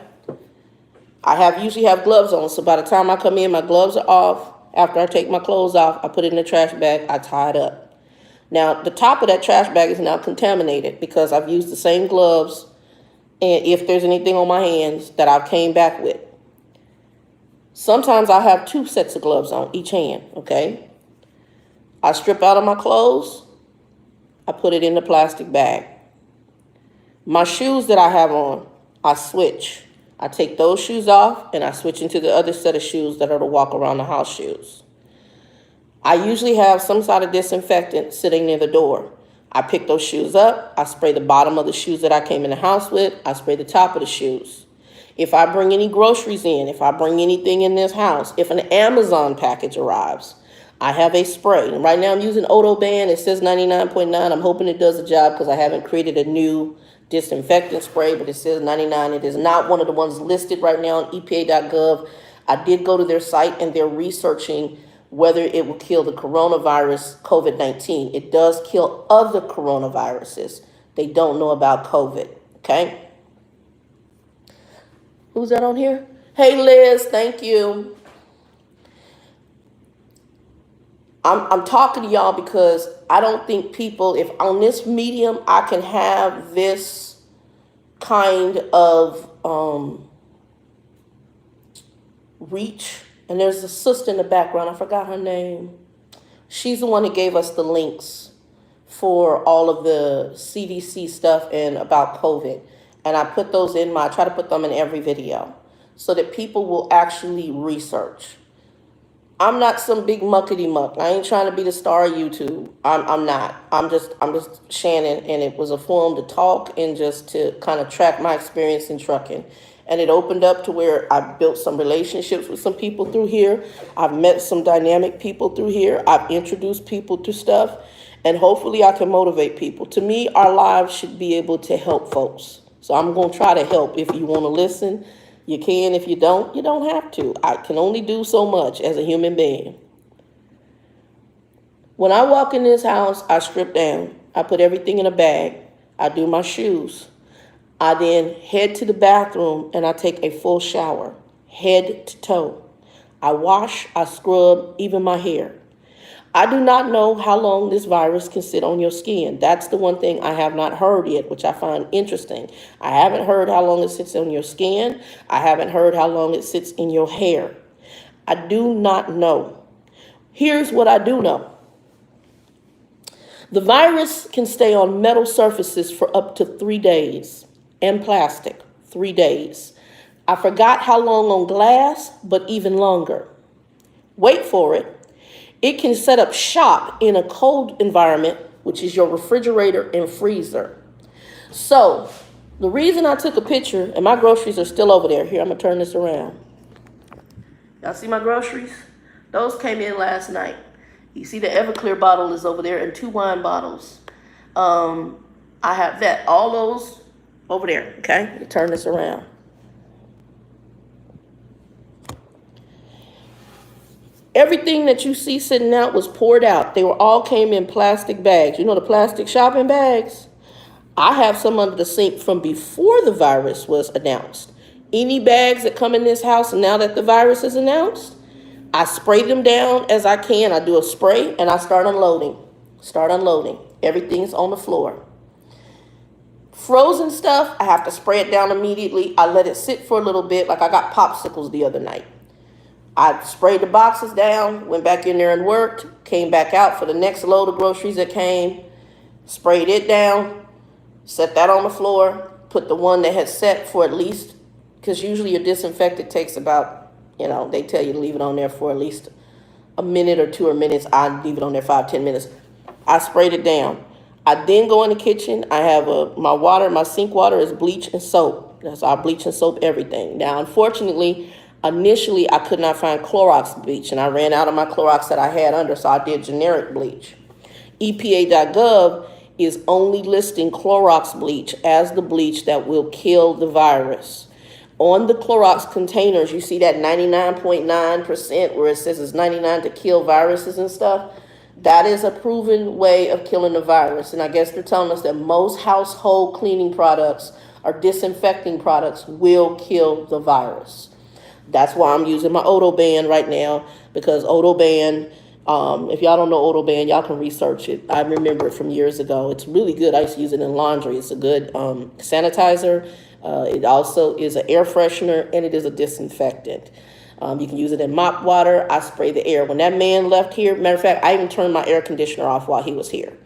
I usually have gloves on, so by the time I come in, my gloves are off. After I take my clothes off, I put it in the trash bag. I tie it up. Now, the top of that trash bag is now contaminated because I've used the same gloves, and if there's anything on my hands that I came back with. Sometimes I have 2 sets of gloves on each hand, okay? I strip out of my clothes. I put it in the plastic bag. My shoes that I have on, I switch. I take those shoes off and I switch into the other set of shoes that are the walk around the house shoes. I usually have some sort of disinfectant sitting near the door. I pick those shoes up. I spray the bottom of the shoes that I came in the house with. I spray the top of the shoes. If I bring any groceries in, if I bring anything in this house, if an Amazon package arrives, I have a spray. And right now I'm using Odoban. It says 99.9. I'm hoping it does the job because I haven't created a new disinfectant spray, but it says 99. It is not one of the ones listed right now on EPA.gov. I did go to their site and they're researching whether it will kill the coronavirus, COVID-19. It does kill other coronaviruses. They don't know about COVID, okay? Who's that on here? Hey, Liz, thank you. I'm talking to y'all because I don't think people, if on this medium, I can have this kind of reach. And there's a sister in the background. I forgot her name. She's the one that gave us the links for all of the CDC stuff and about COVID. And I put those I try to put them in every video so that people will actually research. I'm not some big muckety muck. I ain't trying to be the star of YouTube. I'm not. I'm just Shannon, and it was a forum to talk and just to kind of track my experience in trucking. And it opened up to where I built some relationships with some people through here. I've met some dynamic people through here. I've introduced people to stuff, and hopefully I can motivate people. To me, our lives should be able to help folks. So I'm going to try to help. If you want to listen, you can. If you don't have to. I can only do so much as a human being. When I walk in this house, I strip down. I put everything in a bag. I do my shoes. I then head to the bathroom and I take a full shower, head to toe. I wash, I scrub, even my hair. I do not know how long this virus can sit on your skin. That's the one thing I have not heard yet, which I find interesting. I haven't heard how long it sits on your skin. I haven't heard how long it sits in your hair. I do not know. Here's what I do know. The virus can stay on metal surfaces for up to 3 days, and plastic, 3 days. I forgot how long on glass, but even longer. Wait for it. It can set up shop in a cold environment, which is your refrigerator and freezer. So the reason I took a picture, and my groceries are still over there. Here, I'm going to turn this around. Y'all see my groceries? Those came in last night. You see the Everclear bottle is over there and 2 wine bottles. I have that. All those over there, okay? Let me turn this around. Everything that you see sitting out was poured out. They all came in plastic bags. You know the plastic shopping bags? I have some under the sink from before the virus was announced. Any bags that come in this house now that the virus is announced, I spray them down as I can. I do a spray and I start unloading. Everything's on the floor. Frozen stuff, I have to spray it down immediately. I let it sit for a little bit, like I got popsicles the other night. I sprayed the boxes down, went back in there and worked, came back out for the next load of groceries that came, sprayed it down, set that on the floor, put the one that had set for at least, because usually your disinfectant takes about, they tell you to leave it on there for at least a minute or 2 or minutes. I leave it on there 5-10 minutes. I sprayed it down. I then go in the kitchen. I have my sink water is bleach and soap. That's our bleach and soap everything. Now, unfortunately, initially I could not find Clorox bleach, and I ran out of my Clorox that I had under, so I did generic bleach. EPA.gov is only listing Clorox bleach as the bleach that will kill the virus. On the Clorox containers, you see that 99.9% where it says it's 99 to kill viruses and stuff. That is a proven way of killing the virus. And I guess they're telling us that most household cleaning products or disinfecting products will kill the virus. That's why I'm using my Odoban right now, because Odoban, if y'all don't know Odoban, y'all can research it. I remember it from years ago. It's really good. I used to use it in laundry. It's a good sanitizer. It also is an air freshener, and it is a disinfectant. You can use it in mop water. I spray the air. When that man left here, matter of fact, I even turned my air conditioner off while he was here.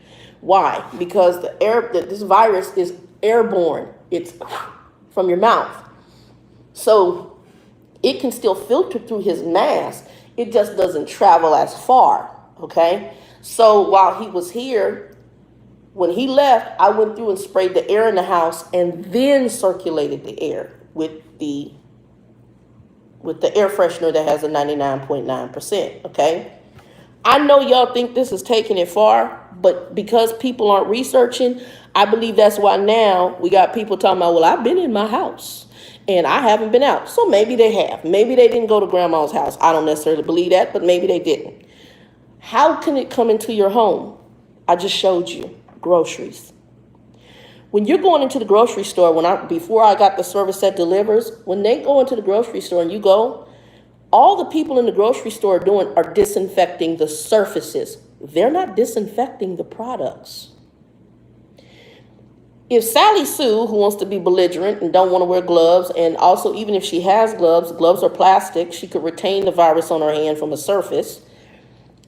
Why? Because this virus is airborne. It's from your mouth. So it can still filter through his mask. It just doesn't travel as far, okay? So while he was here, when he left, I went through and sprayed the air in the house and then circulated the air with the air freshener that has a 99.9%, okay? I know y'all think this is taking it far, but because people aren't researching, I believe that's why now we got people talking about, well, I've been in my house and I haven't been out. So maybe they have. Maybe they didn't go to grandma's house. I don't necessarily believe that, but maybe they didn't. How can it come into your home? I just showed you groceries. When you're going into the grocery store, before I got the service that delivers, when they go into the grocery store and you go, all the people in the grocery store are disinfecting the surfaces. They're not disinfecting the products. If Sally Sue, who wants to be belligerent and don't want to wear gloves, and also even if she has gloves are plastic, she could retain the virus on her hand from a surface,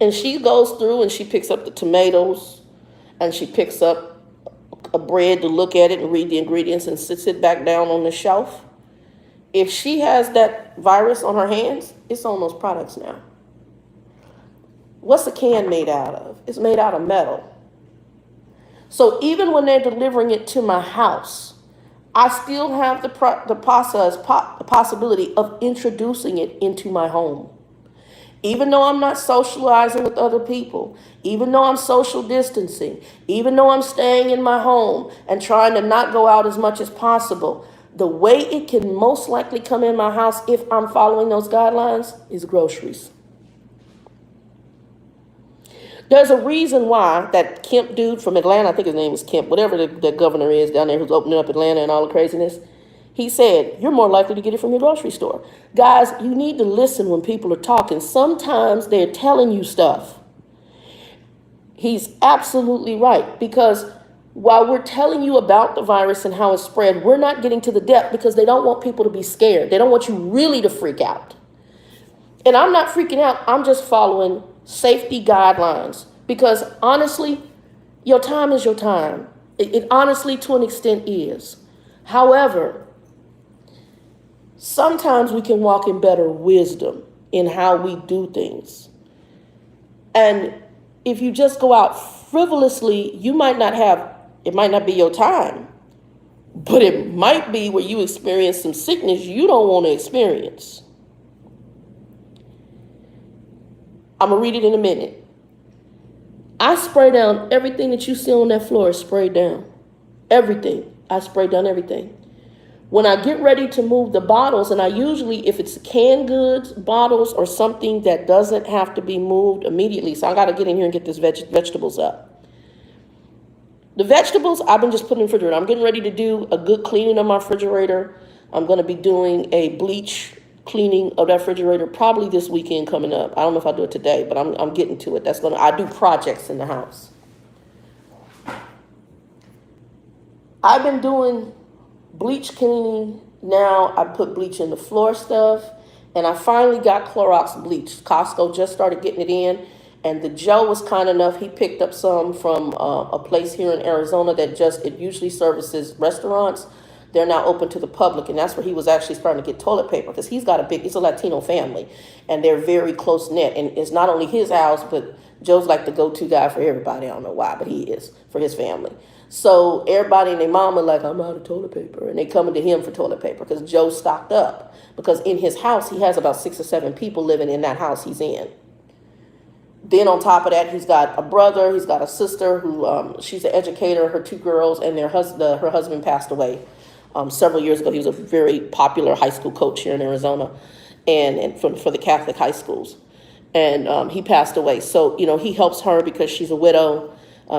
and she goes through and she picks up the tomatoes and she picks up a bread to look at it and read the ingredients and sits it back down on the shelf. If she has that virus on her hands, it's on those products now. What's a can made out of? It's made out of metal. So even when they're delivering it to my house, I still have the possibility of introducing it into my home. Even though I'm not socializing with other people, even though I'm social distancing, even though I'm staying in my home and trying to not go out as much as possible, the way it can most likely come in my house if I'm following those guidelines is groceries. There's a reason why that Kemp dude from Atlanta, I think his name is Kemp, whatever the governor is down there who's opening up Atlanta and all the craziness, he said, you're more likely to get it from your grocery store. Guys, you need to listen when people are talking. Sometimes they're telling you stuff. He's absolutely right, because while we're telling you about the virus and how it's spread, we're not getting to the depth because they don't want people to be scared. They don't want you really to freak out. And I'm not freaking out. I'm just following safety guidelines because honestly, your time is your time. It honestly, to an extent, is. However, sometimes we can walk in better wisdom in how we do things. And if you just go out frivolously, it might not be your time, but it might be where you experience some sickness you don't want to experience. I'm going to read it in a minute. I spray down everything that you see on that floor is sprayed down. Everything. I spray down everything. When I get ready to move the bottles, and I usually, if it's canned goods, bottles, or something that doesn't have to be moved immediately, so I got to get in here and get these vegetables up. The vegetables, I've been just putting in the refrigerator. I'm getting ready to do a good cleaning of my refrigerator. I'm going to be doing a bleach cleaning of that refrigerator probably this weekend coming up. I don't know if I'll do it today, but I'm getting to it. I do projects in the house. I've been doing bleach cleaning. Now I put bleach in the floor stuff, and I finally got Clorox bleach. Costco just started getting it in, and the Joe was kind enough. He picked up some from a place here in Arizona that it usually services restaurants. They're now open to the public, and that's where he was actually starting to get toilet paper, because it's a Latino family, and they're very close knit. And it's not only his house, but Joe's like the go-to guy for everybody. I don't know why, but he is for his family. So everybody and their mama like, I'm out of toilet paper. And they coming to him for toilet paper because Joe's stocked up. Because in his house, he has about 6 or 7 people living in that house he's in. Then on top of that, he's got a brother, he's got a sister who, she's an educator, her 2 girls, and her husband passed away several years ago. He was a very popular high school coach here in Arizona and for the Catholic high schools. And he passed away. So, he helps her because she's a widow.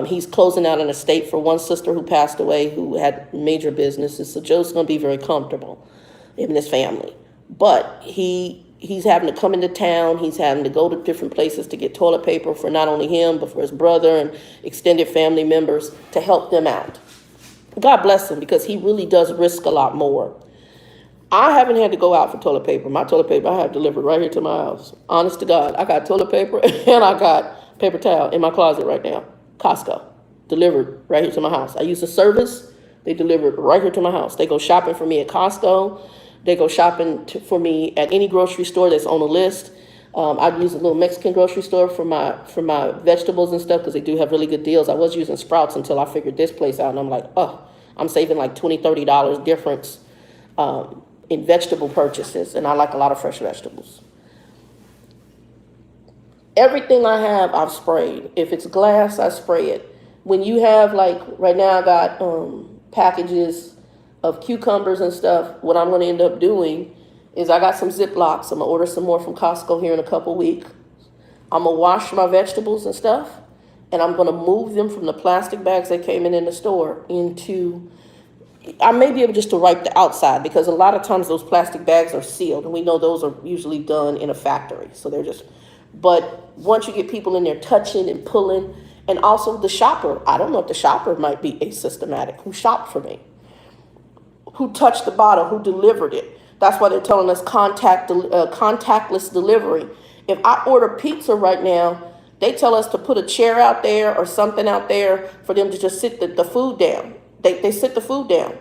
He's closing out an estate for one sister who passed away who had major businesses. So Joe's going to be very comfortable in his family. But he's having to come into town. He's having to go to different places to get toilet paper for not only him, but for his brother and extended family members to help them out. God bless him, because he really does risk a lot more. I haven't had to go out for toilet paper. My toilet paper I have delivered right here to my house. Honest to God, I got toilet paper and I got paper towel in my closet right now. Costco, delivered right here to my house. I use a service. They delivered right here to my house. They go shopping for me at Costco. They go shopping for me at any grocery store that's on the list. I use a little Mexican grocery store for my vegetables and stuff, because they do have really good deals. I was using Sprouts until I figured this place out, and I'm like, oh, I'm saving like $20, $30 difference in vegetable purchases, and I like a lot of fresh vegetables. Everything I have, I've sprayed. If it's glass, I spray it. When you have, like, right now I got packages of cucumbers and stuff, what I'm going to end up doing is I got some Ziplocs. I'm going to order some more from Costco here in a couple weeks. I'm going to wash my vegetables and stuff, and I'm going to move them from the plastic bags that came in the store into, I may be able just to wipe the outside, because a lot of times those plastic bags are sealed, and we know those are usually done in a factory. So they're just, but once you get people in there touching and pulling, and also the shopper, I don't know if the shopper might be asymptomatic, who shopped for me, who touched the bottle, who delivered it. That's why they're telling us contactless delivery. If I order pizza right now, they tell us to put a chair out there or something out there for them to just sit the food down. They sit the food down.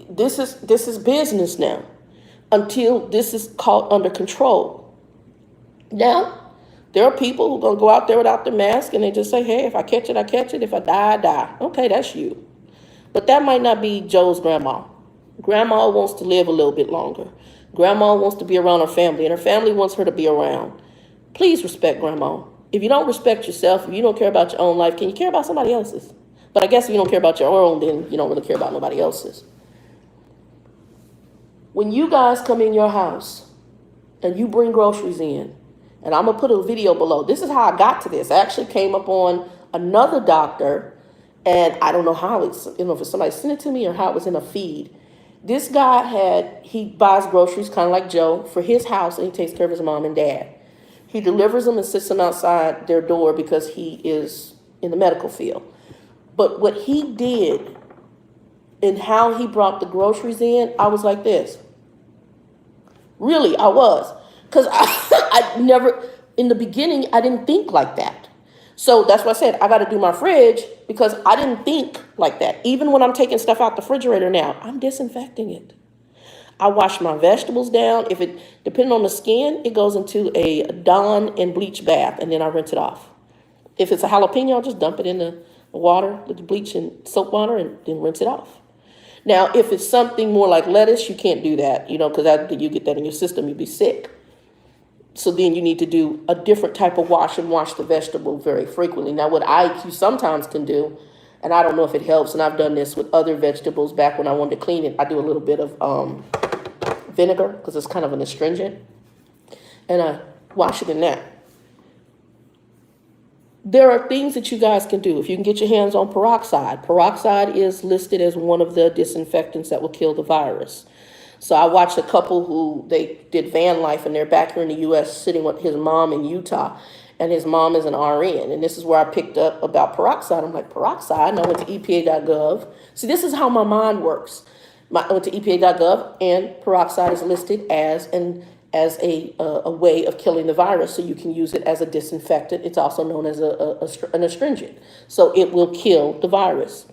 This is business now, until this is caught under control. Now, there are people who are going to go out there without the mask, and they just say, hey, if I catch it, I catch it. If I die, I die. Okay, that's you. But that might not be Joe's grandma. Grandma wants to live a little bit longer. Grandma wants to be around her family, and her family wants her to be around. Please respect grandma. If you don't respect yourself, if you don't care about your own life, can you care about somebody else's? But I guess if you don't care about your own, then you don't really care about nobody else's. When you guys come in your house and you bring groceries in, and I'm going to put a video below. This is how I got to this. I actually came up on another doctor, and I don't know how it's, if somebody sent it to me or how it was in a feed. This guy he buys groceries kind of like Joe for his house, and he takes care of his mom and dad. He delivers them and sits them outside their door because he is in the medical field. But what he did and how he brought the groceries in, I was like this. Really, I was. Because I never, in the beginning, I didn't think like that. So that's why I said I got to do my fridge, because I didn't think like that. Even when I'm taking stuff out the refrigerator now, I'm disinfecting it. I wash my vegetables down. If it, depending on the skin, it goes into a Dawn and bleach bath, and then I rinse it off. If it's a jalapeno, I'll just dump it in the water with the bleach and soap water and then rinse it off. Now, if it's something more like lettuce, you can't do that, because after you get that in your system, you'll be sick. So then you need to do a different type of wash and wash the vegetable very frequently. Now, what I sometimes can do, and I don't know if it helps, and I've done this with other vegetables back when I wanted to clean it, I do a little bit of vinegar because it's kind of an astringent, and I wash it in that. There are things that you guys can do. If you can get your hands on peroxide. Peroxide is listed as one of the disinfectants that will kill the virus. So I watched a couple who they did van life, and they're back here in the U.S. sitting with his mom in Utah, and his mom is an RN. And this is where I picked up about peroxide. I'm like, peroxide? And I went to EPA.gov. See, this is how my mind works. I went to EPA.gov, and peroxide is listed as a way of killing the virus, so you can use it as a disinfectant. It's also known as an astringent, so it will kill the virus.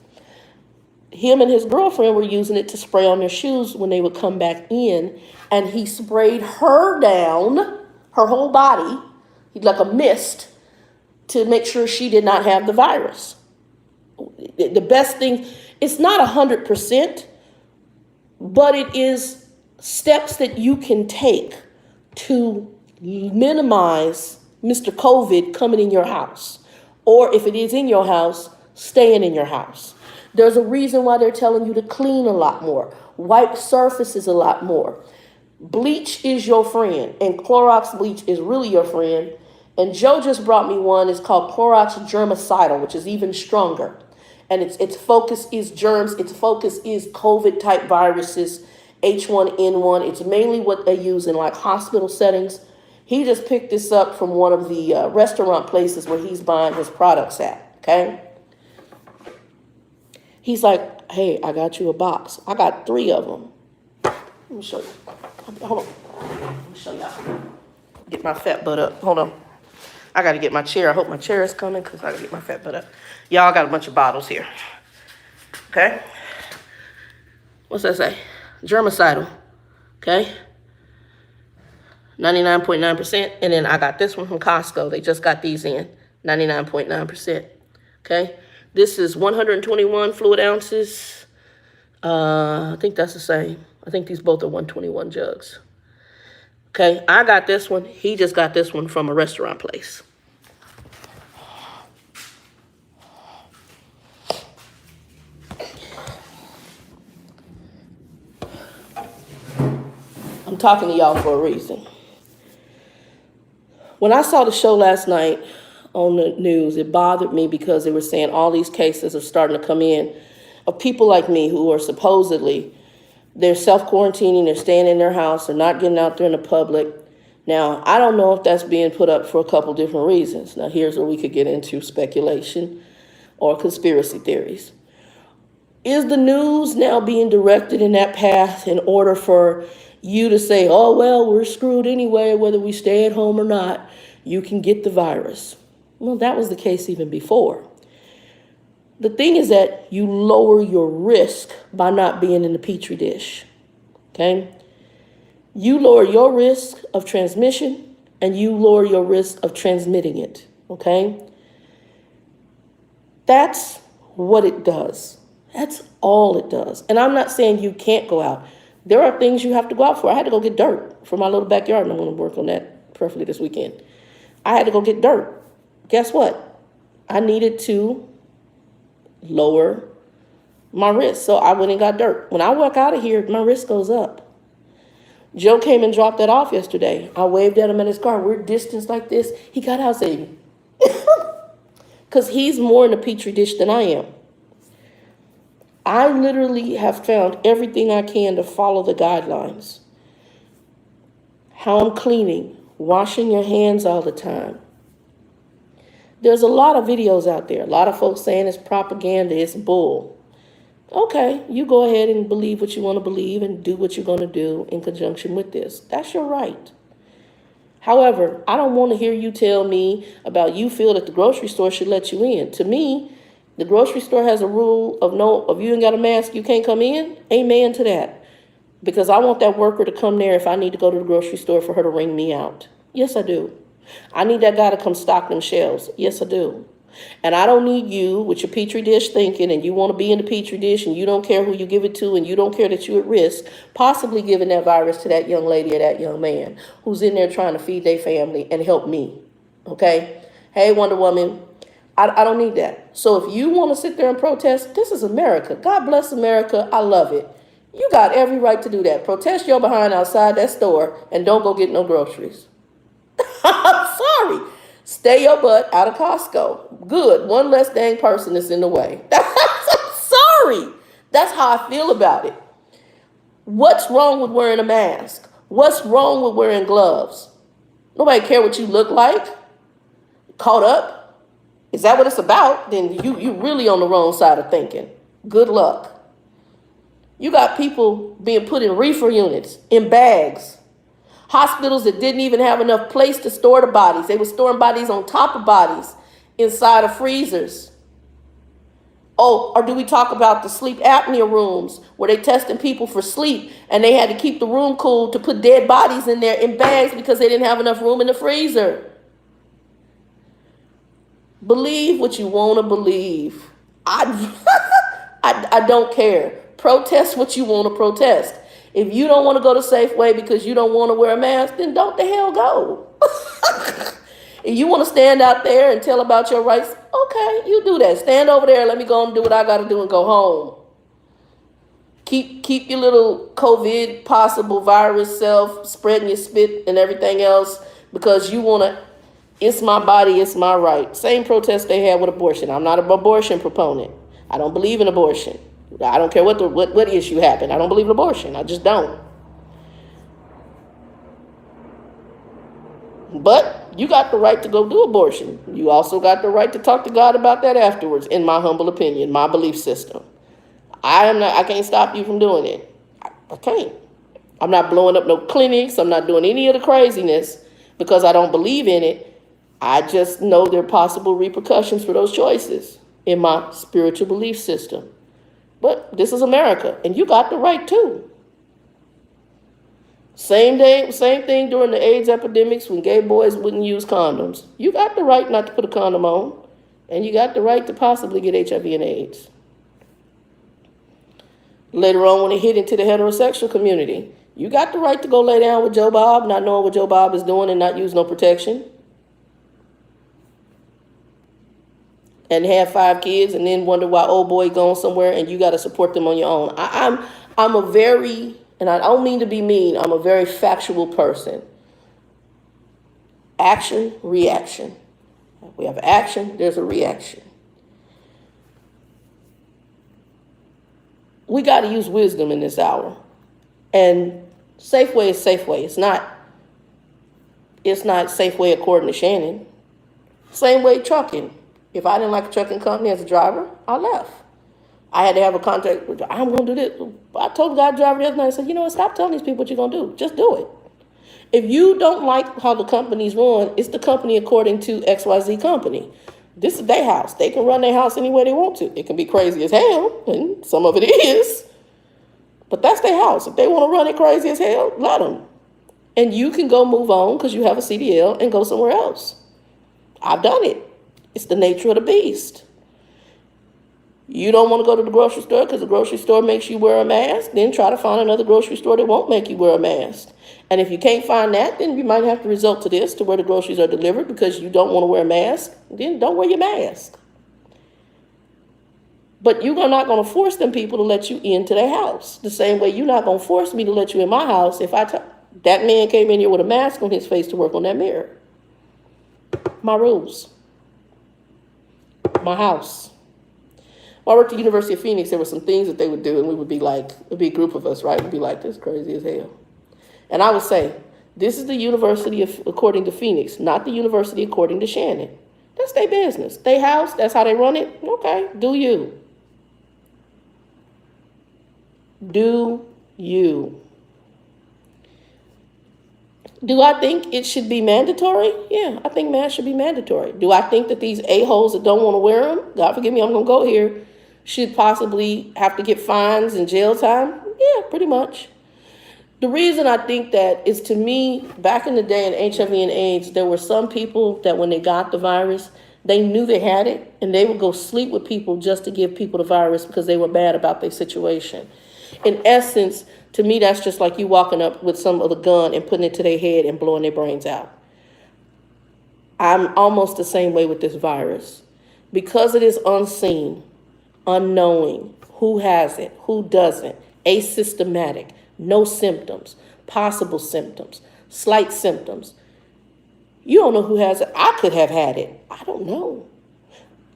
Him and his girlfriend were using it to spray on their shoes when they would come back in, and he sprayed her down, her whole body, like a mist, to make sure she did not have the virus. The best thing, it's not 100%, but it is steps that you can take to minimize Mr. COVID coming in your house. Or if it is in your house, staying in your house. There's a reason why they're telling you to clean a lot more, wipe surfaces a lot more. Bleach is your friend, and Clorox bleach is really your friend. And Joe just brought me one. It's called Clorox germicidal, which is even stronger. And its focus is germs. Its focus is COVID-type viruses, H1N1. It's mainly what they use in like hospital settings. He just picked this up from one of the restaurant places where he's buying his products at, okay? He's like, hey, I got you a box. I got 3 of them. Let me show you. Hold on. Let me show y'all. Get my fat butt up. Hold on. I got to get my chair. I hope my chair is coming because I got to get my fat butt up. Y'all got a bunch of bottles here. Okay? What's that say? Germicidal. Okay? 99.9%. And then I got this one from Costco. They just got these in. 99.9%. Okay? This is 121 fluid ounces. I think that's the same. I think these both are 121 jugs. Okay, I got this one. He just got this one from a restaurant place. I'm talking to y'all for a reason. When I saw the show last night on the news, it bothered me because they were saying all these cases are starting to come in of people like me who are supposedly, they're self-quarantining, they're staying in their house, they're not getting out there in the public. Now, I don't know if that's being put up for a couple different reasons. Now, here's where we could get into speculation or conspiracy theories. Is the news now being directed in that path in order for you to say, oh, well, we're screwed anyway, whether we stay at home or not, you can get the virus? Well, that was the case even before. The thing is that you lower your risk by not being in the petri dish, okay? You lower your risk of transmission and you lower your risk of transmitting it, okay? That's what it does. That's all it does. And I'm not saying you can't go out. There are things you have to go out for. I had to go get dirt for my little backyard, and I'm going to work on that preferably this weekend. I had to go get dirt. Guess what? I needed to lower my risk. So I went and got dirt. When I walk out of here, my risk goes up. Joe came and dropped that off yesterday. I waved at him in his car. We're distanced like this. He got out saying, because he's more in a petri dish than I am. I literally have found everything I can to follow the guidelines. How I'm cleaning, washing your hands all the time. There's a lot of videos out there. A lot of folks saying it's propaganda, it's bull. Okay, you go ahead and believe what you want to believe and do what you're going to do in conjunction with this. That's your right. However, I don't want to hear you tell me about you feel that the grocery store should let you in. To me, the grocery store has a rule of no, if you ain't got a mask, you can't come in. Amen to that. Because I want that worker to come there if I need to go to the grocery store for her to ring me out. Yes, I do. I need that guy to come stock them shelves. Yes, I do. And I don't need you with your petri dish thinking, and you want to be in the petri dish, and you don't care who you give it to, and you don't care that you're at risk, possibly giving that virus to that young lady or that young man who's in there trying to feed their family and help me. Okay? Hey, Wonder Woman, I don't need that. So if you want to sit there and protest, this is America. God bless America. I love it. You got every right to do that. Protest your behind outside that store and don't go get no groceries. I'm sorry. Stay your butt out of Costco. Good. One less dang person is in the way. I'm sorry. That's how I feel about it. What's wrong with wearing a mask? What's wrong with wearing gloves? Nobody care what you look like. Caught up? Is that what it's about? Then you really on the wrong side of thinking. Good luck. You got people being put in reefer units, in bags. Hospitals that didn't even have enough place to store the bodies. They were storing bodies on top of bodies inside of freezers. Oh, or do we talk about the sleep apnea rooms where they testing people for sleep and they had to keep the room cool to put dead bodies in there in bags because they didn't have enough room in the freezer? Believe what you want to believe. I don't care. Protest what you want to protest. If you don't want to go to Safeway because you don't want to wear a mask, then don't the hell go. If you want to stand out there and tell about your rights, okay, you do that. Stand over there. Let me go and do what I got to do and go home. Keep your little COVID possible virus self, spreading your spit and everything else because you want to, it's my body, it's my right. Same protest they had with abortion. I'm not an abortion proponent. I don't believe in abortion. I don't care what issue happened. I don't believe in abortion. I just don't. But you got the right to go do abortion. You also got the right to talk to God about that afterwards, in my humble opinion, my belief system. I can't stop you from doing it. I can't. I'm not blowing up no clinics. I'm not doing any of the craziness because I don't believe in it. I just know there are possible repercussions for those choices in my spiritual belief system. But this is America, and you got the right too. Same thing during the AIDS epidemics when gay boys wouldn't use condoms. You got the right not to put a condom on, and you got the right to possibly get HIV and AIDS. Later on, when it hit into the heterosexual community, you got the right to go lay down with Joe Bob, not knowing what Joe Bob is doing and not use no protection. And have 5 kids and then wonder why old boy going somewhere and you got to support them on your own. I'm a very, and I don't mean to be mean, I'm a very factual person. Action, reaction. We have action, there's a reaction. We got to use wisdom in this hour. And Safeway is Safeway. It's not Safeway according to Shannon. Same way trucking. If I didn't like a trucking company as a driver, I left. I had to have a contract. I'm going to do this. I told the guy driver the other night, I said, you know what, stop telling these people what you're going to do. Just do it. If you don't like how the company's run, it's the company according to XYZ company. This is their house. They can run their house any way they want to. It can be crazy as hell, and some of it is. But that's their house. If they want to run it crazy as hell, let them. And you can go move on because you have a CDL and go somewhere else. I've done it. It's the nature of the beast. You don't want to go to the grocery store because the grocery store makes you wear a mask, then try to find another grocery store that won't make you wear a mask. And if you can't find that, then you might have to resort to this, to where the groceries are delivered because you don't want to wear a mask. Then don't wear your mask. But you're not going to force them people to let you into their house. The same way you're not going to force me to let you in my house if that man came in here with a mask on his face to work on that mirror. My rules. My house. When I worked at the University of Phoenix, there were some things that they would do, and we would be like, it'd be a group of us, right? We'd be like, this is crazy as hell. And I would say, this is the university according to Phoenix, not the university according to Shannon. That's their business. Their house, that's how they run it. Okay, do you. Do you. Do I think it should be mandatory? Yeah, I think masks should be mandatory. Do I think that these a-holes that don't want to wear them, God forgive me, I'm going to go here, should possibly have to get fines and jail time? Yeah, pretty much. The reason I think that is, to me, back in the day in HIV and AIDS, there were some people that when they got the virus, they knew they had it, and they would go sleep with people just to give people the virus because they were bad about their situation. In essence, to me, that's just like you walking up with some other gun and putting it to their head and blowing their brains out. I'm almost the same way with this virus. Because it is unseen, unknowing, who has it, who doesn't, asymptomatic, no symptoms, possible symptoms, slight symptoms. You don't know who has it. I could have had it. I don't know.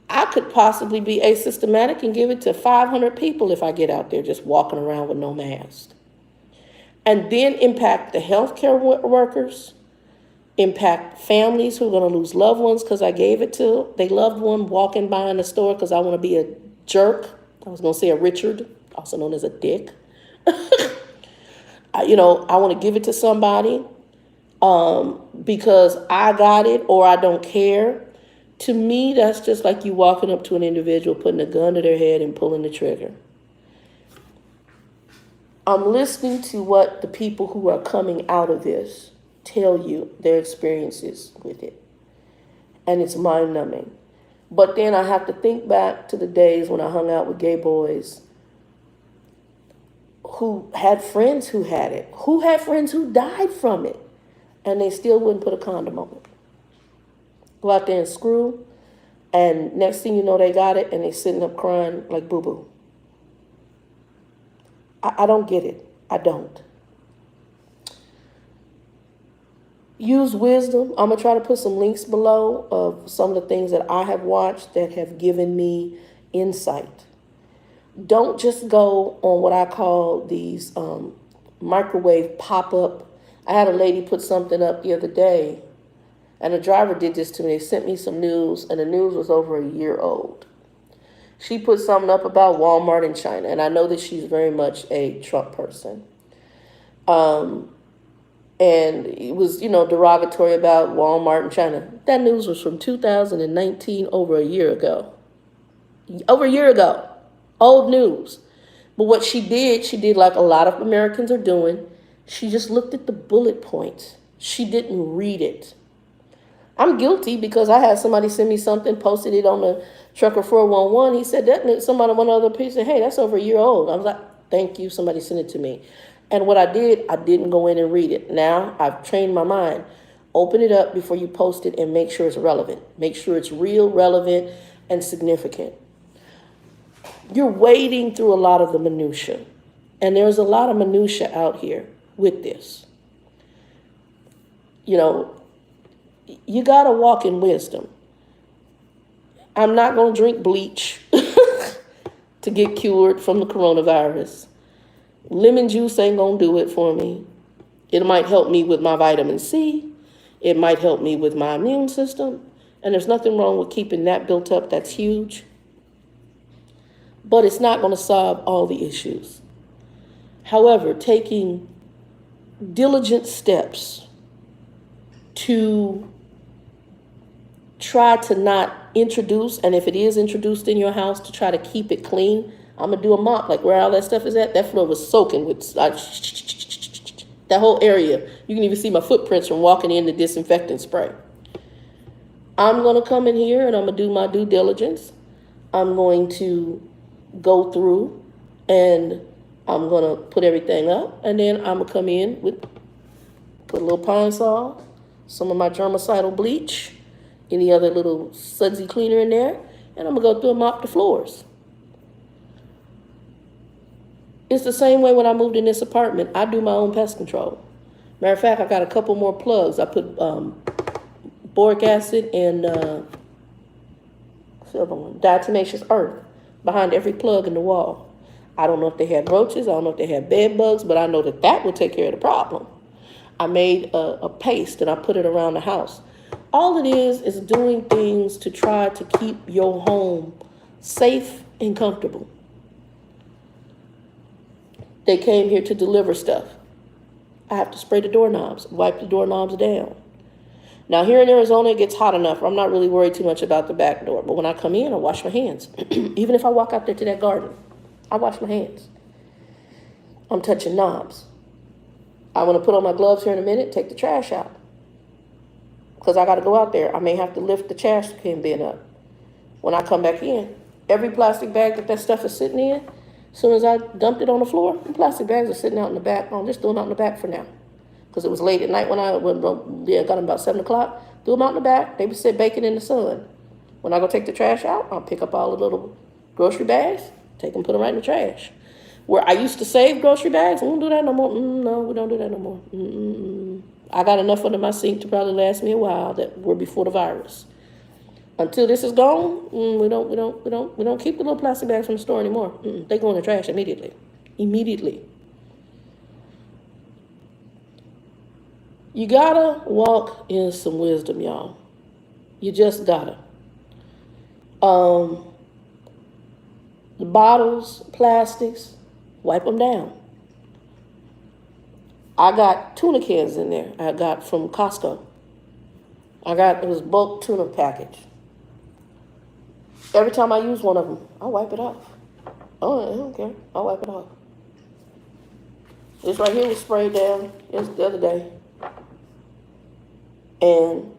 I could possibly be asymptomatic and give it to 500 people if I get out there just walking around with no mask. And then impact the healthcare workers, impact families who are going to lose loved ones because I gave it to their loved one walking by in the store because I want to be a jerk. I was going to say a Richard, also known as a dick. I want to give it to somebody because I got it or I don't care. To me, that's just like you walking up to an individual, putting a gun to their head and pulling the trigger. I'm listening to what the people who are coming out of this tell you their experiences with it. And it's mind-numbing. But then I have to think back to the days when I hung out with gay boys who had friends who had it, who had friends who died from it, and they still wouldn't put a condom on it. Go out there and screw, and next thing you know, they got it, and they sitting up crying like boo-boo. I don't get it. I don't. Use wisdom. I'm going to try to put some links below of some of the things that I have watched that have given me insight. Don't just go on what I call these microwave pop-up. I had a lady put something up the other day, and a driver did this to me. They sent me some news, and the news was over a year old. She put something up about Walmart in China, and I know that she's very much a Trump person. And it was, derogatory about Walmart in China. That news was from 2019, over a year ago. Over a year ago. Old news. But what she did like a lot of Americans are doing. She just looked at the bullet points. She didn't read it. I'm guilty because I had somebody send me something, posted it on the Trucker 411. He said that somebody, one other piece, said, hey, that's over a year old. I was like, thank you. Somebody sent it to me. And what I didn't go in and read it. Now I've trained my mind. Open it up before you post it and make sure it's relevant. Make sure it's real, relevant, and significant. You're wading through a lot of the minutia. And there's a lot of minutia out here with this. You got to walk in wisdom. I'm not going to drink bleach to get cured from the coronavirus. Lemon juice ain't going to do it for me. It might help me with my vitamin C. It might help me with my immune system. And there's nothing wrong with keeping that built up. That's huge. But it's not going to solve all the issues. However, taking diligent steps to try to not introduce, and if it is introduced in your house, to try to keep it clean. I'm going to do a mop, like where all that stuff is at. That floor was soaking with that whole area. You can even see my footprints from walking in the disinfectant spray. I'm going to come in here and I'm going to do my due diligence. I'm going to go through and I'm going to put everything up. And then I'm going to come in with, put a little Pine Sol, some of my germicidal bleach, any other little sudsy cleaner in there. And I'm going to go through and mop the floors. It's the same way when I moved in this apartment. I do my own pest control. Matter of fact, I got a couple more plugs. I put boric acid and diatomaceous earth behind every plug in the wall. I don't know if they had roaches. I don't know if they had bed bugs, but I know that that would take care of the problem. I made a paste and I put it around the house. All it is doing things to try to keep your home safe and comfortable. They came here to deliver stuff. I have to spray the doorknobs, wipe the doorknobs down. Now, here in Arizona, it gets hot enough. I'm not really worried too much about the back door. But when I come in, I wash my hands. Even if I walk out there to that garden, I wash my hands. I'm touching knobs. I'm going to put on my gloves here in a minute, take the trash out. Because I got to go out there. I may have to lift the trash can bin up when I come back in. Every plastic bag that stuff is sitting in, as soon as I dumped it on the floor, the plastic bags are sitting out in the back. I'm just throwing them out in the back for now. Because it was late at night when I got them about 7 o'clock. Threw them out in the back. They would sit baking in the sun. When I go take the trash out, I'll pick up all the little grocery bags, take them, put them right in the trash. Where I used to save grocery bags, we don't do that no more. No, we don't do that no more. I got enough under my sink to probably last me a while that were before the virus. Until this is gone, we don't keep the little plastic bags from the store anymore. They go in the trash immediately. Immediately. You gotta walk in some wisdom, y'all. You just gotta. The bottles, plastics, wipe them down. I got tuna cans in there I got from Costco. It was bulk tuna package. Every time I use one of them, I wipe it off. Oh, I don't care. I wipe it off. This right here was sprayed down just the other day. And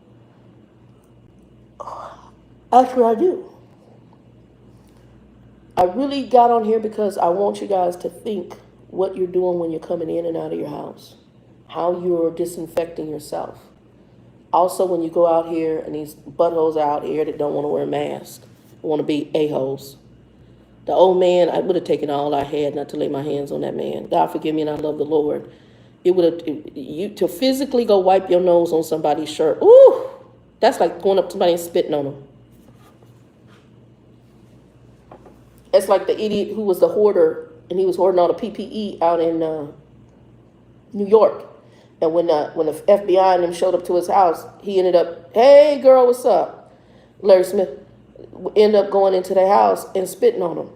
actually I do. I really got on here because I want you guys to think what you're doing when you're coming in and out of your house, how you're disinfecting yourself. Also, when you go out here and these buttholes out here that don't want to wear masks, want to be a-holes. The old man, I would have taken all I had not to lay my hands on that man. God forgive me, and I love the Lord. To physically go wipe your nose on somebody's shirt, ooh, that's like going up to somebody and spitting on them. It's like the idiot who was the hoarder, and he was hoarding all the PPE out in New York. And when the FBI and them showed up to his house, he ended up, hey, girl, what's up? Larry Smith ended up going into their house and spitting on them.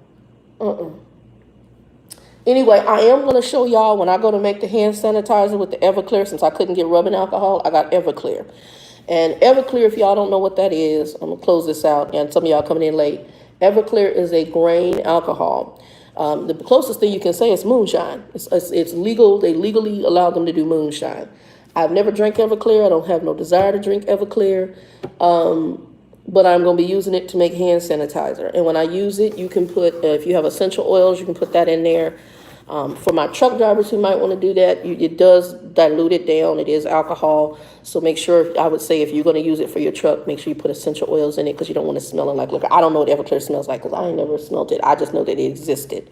Anyway, I am going to show y'all when I go to make the hand sanitizer with the Everclear, since I couldn't get rubbing alcohol, I got Everclear. And Everclear, if y'all don't know what that is, I'm going to close this out, and some of y'all coming in late. Everclear is a grain alcohol. The closest thing you can say is moonshine. It's legal. They legally allow them to do moonshine. I've never drank Everclear. I don't have no desire to drink Everclear. But I'm going to be using it to make hand sanitizer. And when I use it, you can put, if you have essential oils, you can put that in there. For my truck drivers who might want to do that, it does dilute it down. It is alcohol. So make sure, I would say, if you're going to use it for your truck, make sure you put essential oils in it because you don't want to smell it like liquor. I don't know what Everclear smells like because I ain't never smelled it. I just know that it existed.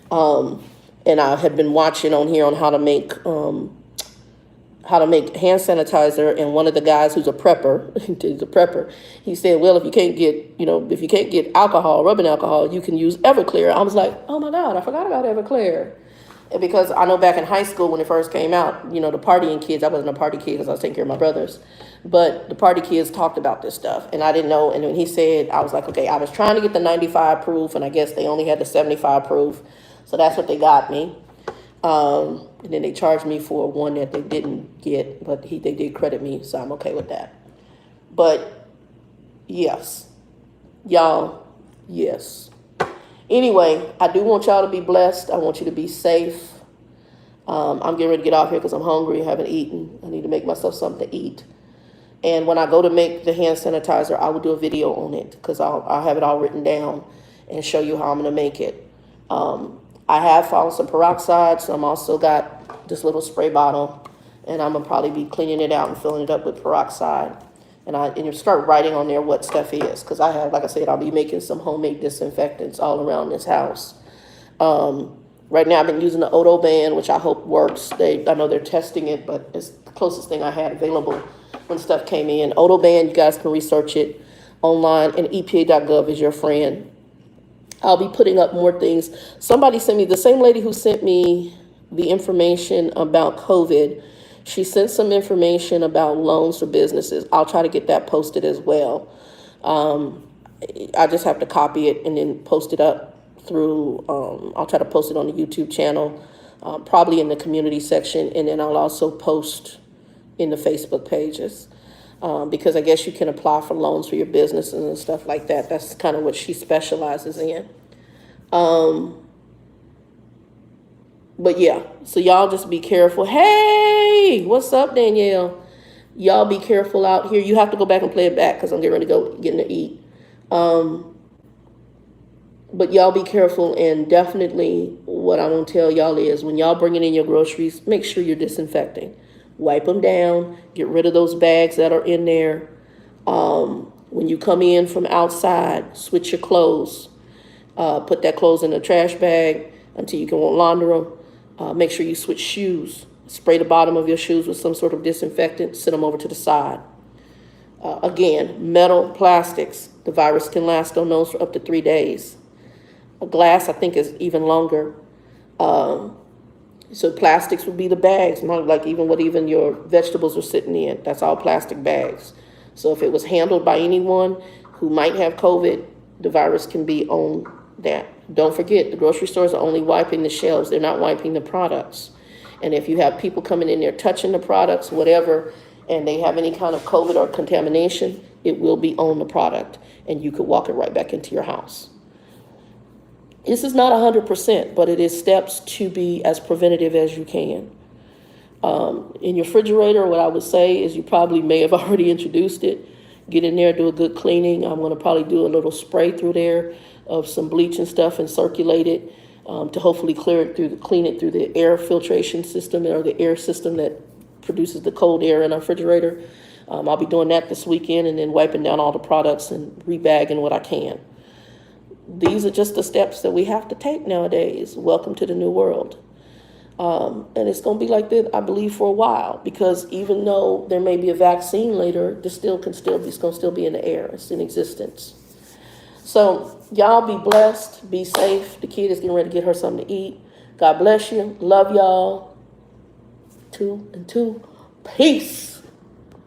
And I had been watching on here on how to make hand sanitizer, and one of the guys who's a prepper, he said, well, if you can't get alcohol, rubbing alcohol, you can use Everclear. I was like, oh my God, I forgot about Everclear. And because I know back in high school when it first came out, the partying kids, I wasn't a party kid because I was taking care of my brothers, but the party kids talked about this stuff and I didn't know. And when he said, I was like, okay, I was trying to get the 95 proof and I guess they only had the 75 proof. So that's what they got me. And then they charged me for one that they didn't get, but they did credit me, so I'm okay with that. But yes, y'all, yes. Anyway, I do want y'all to be blessed. I want you to be safe. I'm getting ready to get off here because I'm hungry. I haven't eaten. I need to make myself something to eat. And when I go to make the hand sanitizer, I will do a video on it because I'll have it all written down and show you how I'm going to make it. I have found some peroxide, so I'm also got this little spray bottle, and I'm gonna probably be cleaning it out and filling it up with peroxide. And you start writing on there what stuff is, because I have, like I said, I'll be making some homemade disinfectants all around this house. Right now I've been using the Odo Band, which I hope works. I know they're testing it, but it's the closest thing I had available when stuff came in. Odo Band, you guys can research it online, and EPA.gov is your friend. I'll be putting up more things. Somebody sent me, the same lady who sent me the information about COVID, she sent some information about loans for businesses. I'll try to get that posted as well. I just have to copy it and then post it up through, I'll try to post it on the YouTube channel, probably in the community section, and then I'll also post in the Facebook pages. Because I guess you can apply for loans for your businesses and stuff like that. That's kind of what she specializes in. But yeah, so y'all just be careful. Hey! Hey, what's up, Danielle? Y'all be careful out here. You have to go back and play it back because I'm getting ready to go getting to eat. But y'all be careful, and definitely what I want to tell y'all is when y'all bringing in your groceries, make sure you're disinfecting. Wipe them down. Get rid of those bags that are in there. When you come in from outside, switch your clothes. Put that clothes in a trash bag until you can launder them. Make sure you switch shoes. Spray the bottom of your shoes with some sort of disinfectant. Sit them over to the side. Again, metal, plastics. The virus can last on those for up to 3 days. A glass, I think, is even longer. So plastics would be the bags, like even what even your vegetables are sitting in. That's all plastic bags. So if it was handled by anyone who might have COVID, the virus can be on that. Don't forget, the grocery stores are only wiping the shelves. They're not wiping the products. And if you have people coming in there touching the products, whatever, and they have any kind of COVID or contamination, it will be on the product, and you could walk it right back into your house. This is not 100%, but it is steps to be as preventative as you can. In your refrigerator, what I would say is you probably may have already introduced it. Get in there, do a good cleaning. I'm going to probably do a little spray through there of some bleach and stuff and circulate it to hopefully clean it through the air filtration system or the air system that produces the cold air in our refrigerator. I'll be doing that this weekend and then wiping down all the products and rebagging what I can. These are just the steps that we have to take nowadays. Welcome to the new world. And it's going to be like that, I believe, for a while, because even though there may be a vaccine later, it's going to still be in the air. It's in existence. So y'all be blessed, be safe. The kid is getting ready to get her something to eat. God bless you. Love y'all. 2 and 2. Peace.